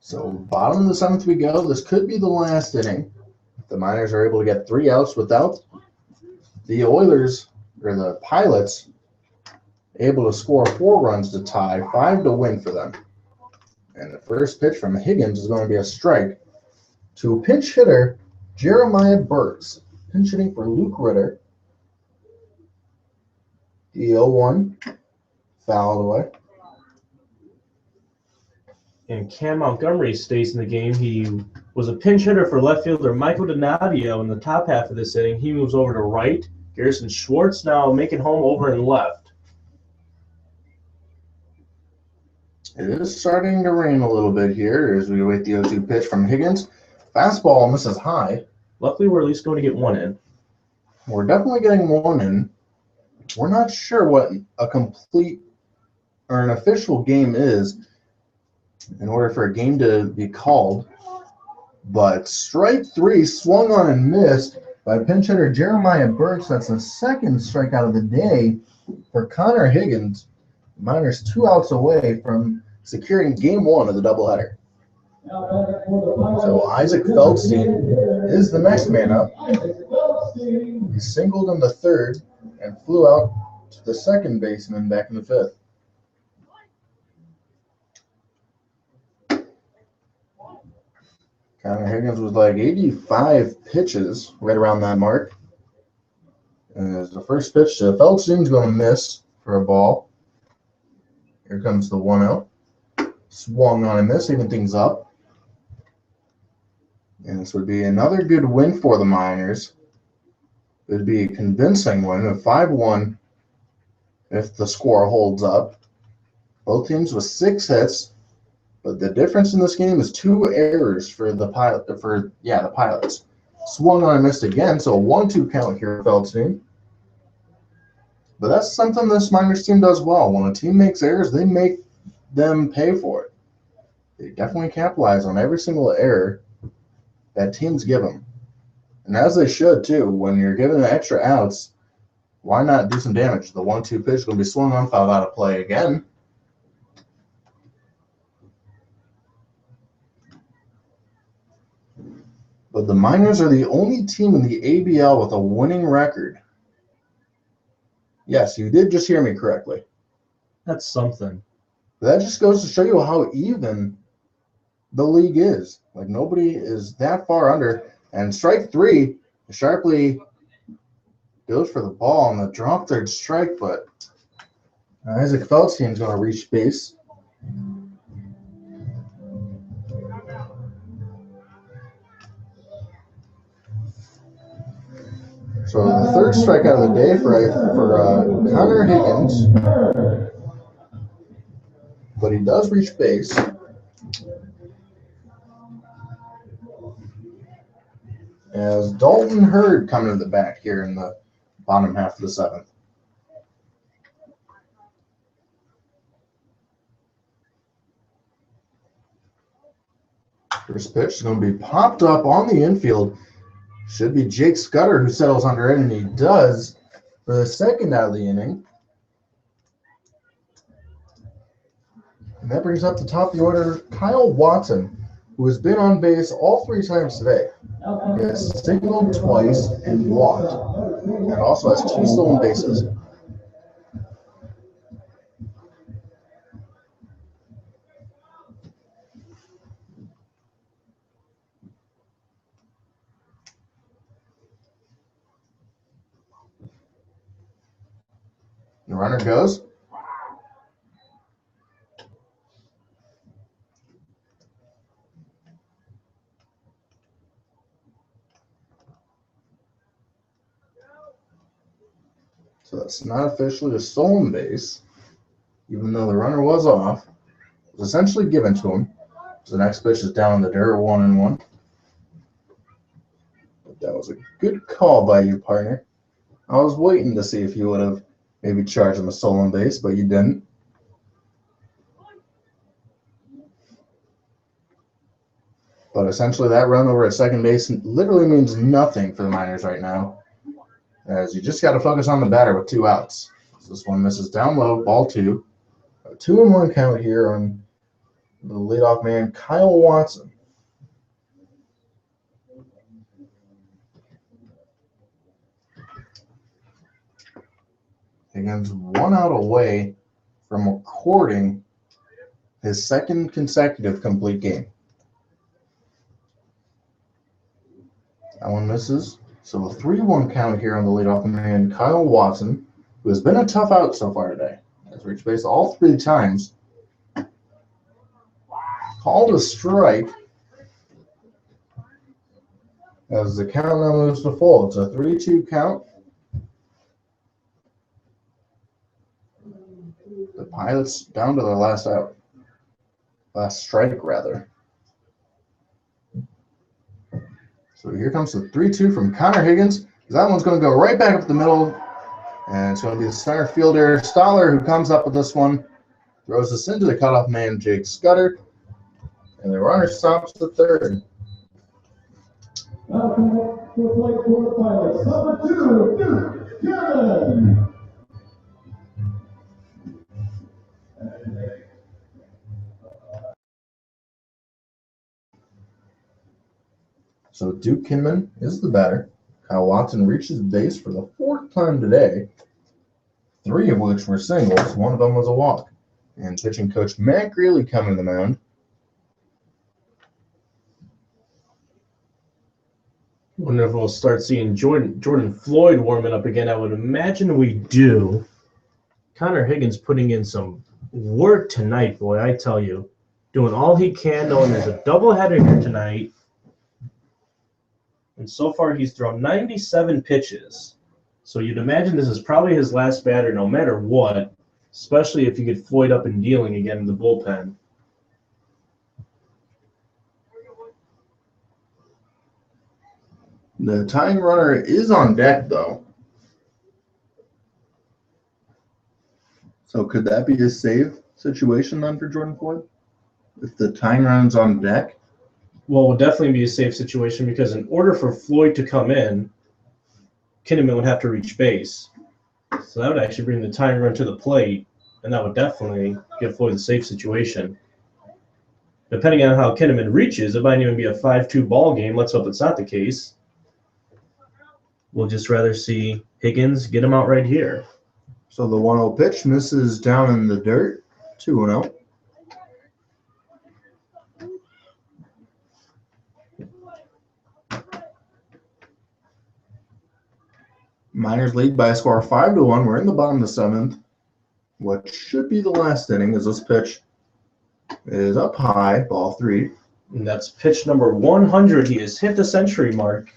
So bottom of the 7th we go. This could be the last inning. The Miners are able to get 3 outs without the Oilers, or the Pilots, able to score 4 runs to tie, 5 to win for them. And the first pitch from Higgins is going to be a strike to pinch hitter Jeremiah Burks. Pinch hitting for Luke Ritter. The 0-1 fouled away. And Cam Montgomery stays in the game. He was a pinch hitter for left fielder Michael Donadio in the top half of this inning. He moves over to right. Garrison Schwartz now making home over and left. It is starting to rain a little bit here as we await the 0-2 pitch from Higgins. Fastball misses high. Luckily, we're at least going to get 1 in. We're definitely getting 1 in. We're not sure what a complete or an official game is in order for a game to be called. But strike 3 swung on and missed by pinch hitter Jeremiah Burks. That's the 2nd strikeout of the day for Connor Higgins. The Miners 2 outs away from securing game 1 of the doubleheader. So Isaac Feldstein is the next man up. He singled in the 3rd and flew out to the 2nd baseman back in the 5th. Connor Higgins was like 85 pitches, right around that mark. And as the first pitch to Feldstein's going to miss for a ball. Here comes the 1-0. Swung on and missed, even things up. And this would be another good win for the Miners. It would be a convincing win of 5-1 if the score holds up. Both teams with 6 hits. But the difference in this game is 2 errors for the Pilots. Swung on and missed again, so a 1-2 count here for Feldstein. But that's something this Miners team does well. When a team makes errors, they make them pay for it. They definitely capitalize on every single error that teams give them. And as they should, too. When you're giving the extra outs, why not do some damage? The 1-2 pitch is going to be swung on, fouled out of play again. But the Miners are the only team in the ABL with a winning record. Yes, you did just hear me correctly. That's something. That just goes to show you how even the league is. Like, nobody is that far under. And strike three, sharply goes for the ball on the drop third strike, but Isaac Feldstein's going to reach base. So the third strikeout of the day for Connor Higgins, but he does reach base. As Dalton Hurd coming to the bat here in the bottom half of the seventh. First pitch is going to be popped up on the infield. Should be Jake Scudder who settles under it, and he does for the second out of the inning. And that brings up the top of the order, Kyle Watson, who has been on base all 3 times today. He has singled twice and walked, and also has 2 stolen bases. The runner goes. So that's not officially a stolen base, even though the runner was off. It was essentially given to him. So the next pitch is down in the dirt, 1-1. But that was a good call by you, partner. I was waiting to see if you would have maybe charged him a stolen base, but you didn't. But essentially that run over at second base literally means nothing for the Miners right now, as you just got to focus on the batter with 2 outs. So this one misses down low, ball 2. A 2-1 count here on the leadoff man, Kyle Watson. Higgins 1 out away from recording his second consecutive complete game. That one misses. So a 3-1 count here on the leadoff man, Kyle Watson, who has been a tough out so far today. Has reached base all 3 times. Called a strike as the count now moves to full. It's a 3-2 count. The Pilots down to their last out. Last strike, rather. So here comes the 3-2 from Connor Higgins. That one's going to go right back up the middle. And it's going to be the center fielder, Stoller, who comes up with this one. Throws this into the cutoff man, Jake Scudder. And the runner stops the third. Now come up to the plate for the Pilots. Number 2, Kevin. So Duke Kinman is the batter. Kyle Watson reaches base for the 4th time today, 3 of which were singles. 1 of them was a walk. And pitching coach Matt Greeley coming to the mound. Wonder if we'll start seeing Jordan Floyd warming up again. I would imagine we do. Connor Higgins putting in some work tonight, boy, I tell you. Doing all he can, knowing there's a doubleheader here tonight. And so far, he's thrown 97 pitches. So you'd imagine this is probably his last batter no matter what, especially if you get Floyd up and dealing again in the bullpen. The tying runner is on deck, though. So could that be his save? situation then for Jordan Floyd? If the tying run's on deck? Well, it would definitely be a safe situation because in order for Floyd to come in, Kinnaman would have to reach base. So that would actually bring the tying run to the plate, and that would definitely give Floyd the safe situation. Depending on how Kinnaman reaches, it might even be a 5-2 ball game. Let's hope it's not the case. We'll just rather see Higgins get him out right here. So the 1-0 pitch misses down in the dirt. 2-0. Miners lead by a score of 5-1. We're in the bottom of the 7th. What should be the last inning as this pitch is up high, ball 3. And that's pitch number 100. He has hit the century mark.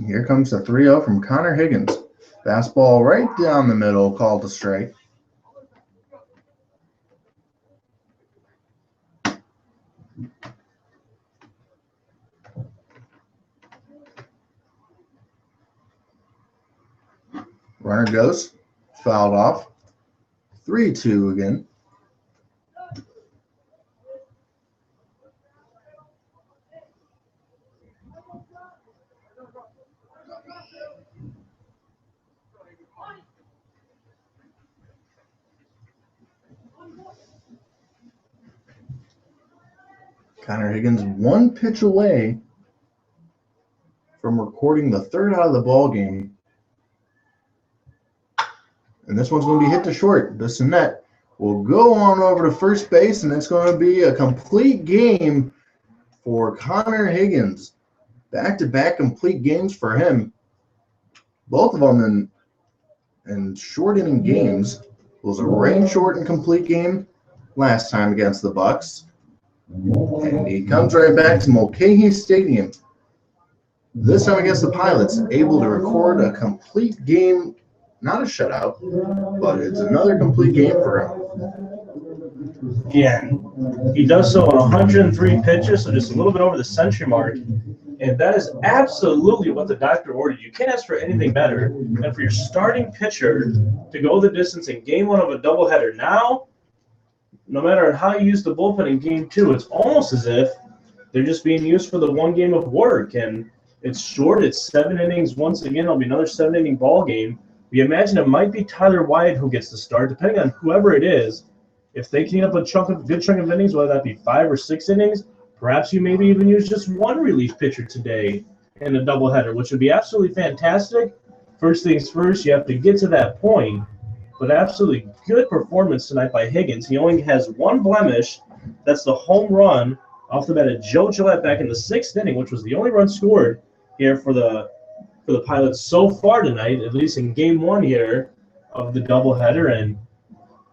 Here comes the 3-0 from Connor Higgins. Fastball right down the middle, called to strike. Runner goes, fouled off. 3-2 again. Connor Higgins 1 pitch away from recording the 3rd out of the ball game. And this one's going to be hit to short. The Sinet will go on over to first base, and it's going to be a complete game for Connor Higgins. Back-to-back complete games for him. Both of them in short inning games. It was a rain short and complete game last time against the Bucks. And he comes right back to Mulcahy Stadium. This time against the Pilots, able to record a complete game. Not a shutout, but it's another complete game for him. Yeah, he does so on 103 pitches, so just a little bit over the century mark. And that is absolutely what the doctor ordered. You can't ask for anything better than for your starting pitcher to go the distance in game 1 of a doubleheader. Now, no matter how you use the bullpen in game 2, it's almost as if they're just being used for the one game of work. And it's short. It's 7 innings. Once again, it'll be another 7-inning ball game. We imagine it might be Tyler Wyatt who gets the start, depending on whoever it is. If they clean up a good chunk of innings, whether that be 5 or 6 innings, perhaps you maybe even use just one relief pitcher today in a doubleheader, which would be absolutely fantastic. First things first, you have to get to that point. But absolutely good performance tonight by Higgins. He only has 1 blemish. That's the home run off the bat of Joe Gillette back in the 6th inning, which was the only run scored here for the Pilots so far tonight, at least in game 1 here of the doubleheader. And,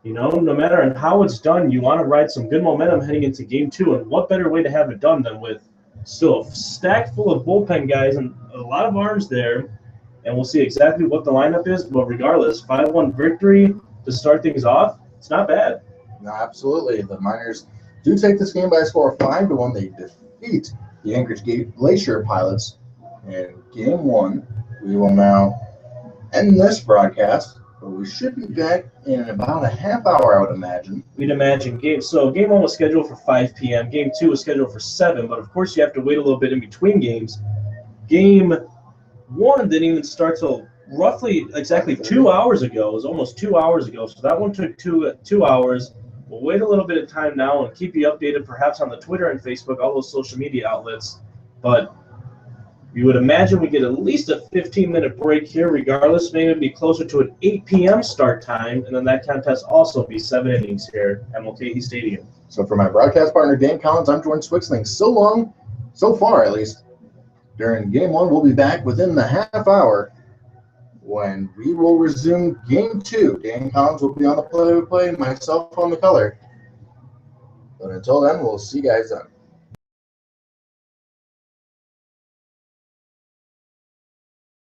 you know, no matter how it's done, you want to ride some good momentum heading into game 2. And what better way to have it done than with still a stack full of bullpen guys and a lot of arms there. And we'll see exactly what the lineup is. But regardless, 5-1 victory to start things off, it's not bad. No, absolutely. The Miners do take this game by a score of 5-1. They defeat the Anchorage Glacier Pilots in game 1. We will now end this broadcast, but we should be back in about a half hour, I would imagine. We'd imagine game 1 was scheduled for 5 p.m. Game 2 was scheduled for 7, but of course you have to wait a little bit in between games. Game 1 didn't even start till roughly exactly 2 hours ago. It was almost 2 hours ago, so that one took two hours. We'll wait a little bit of time now and keep you updated perhaps on the Twitter and Facebook, all those social media outlets. But you would imagine we get at least a 15-minute break here regardless. Maybe it'd be closer to an 8 p.m. start time, and then that contest also be 7 innings here at Mulcahy Stadium. So for my broadcast partner, Dan Collins, I'm Jordan Swicksling. So far at least, during game 1, we'll be back within the half hour when we will resume game 2. Dan Collins will be on the play-by-play, myself on the color. But until then, we'll see you guys then.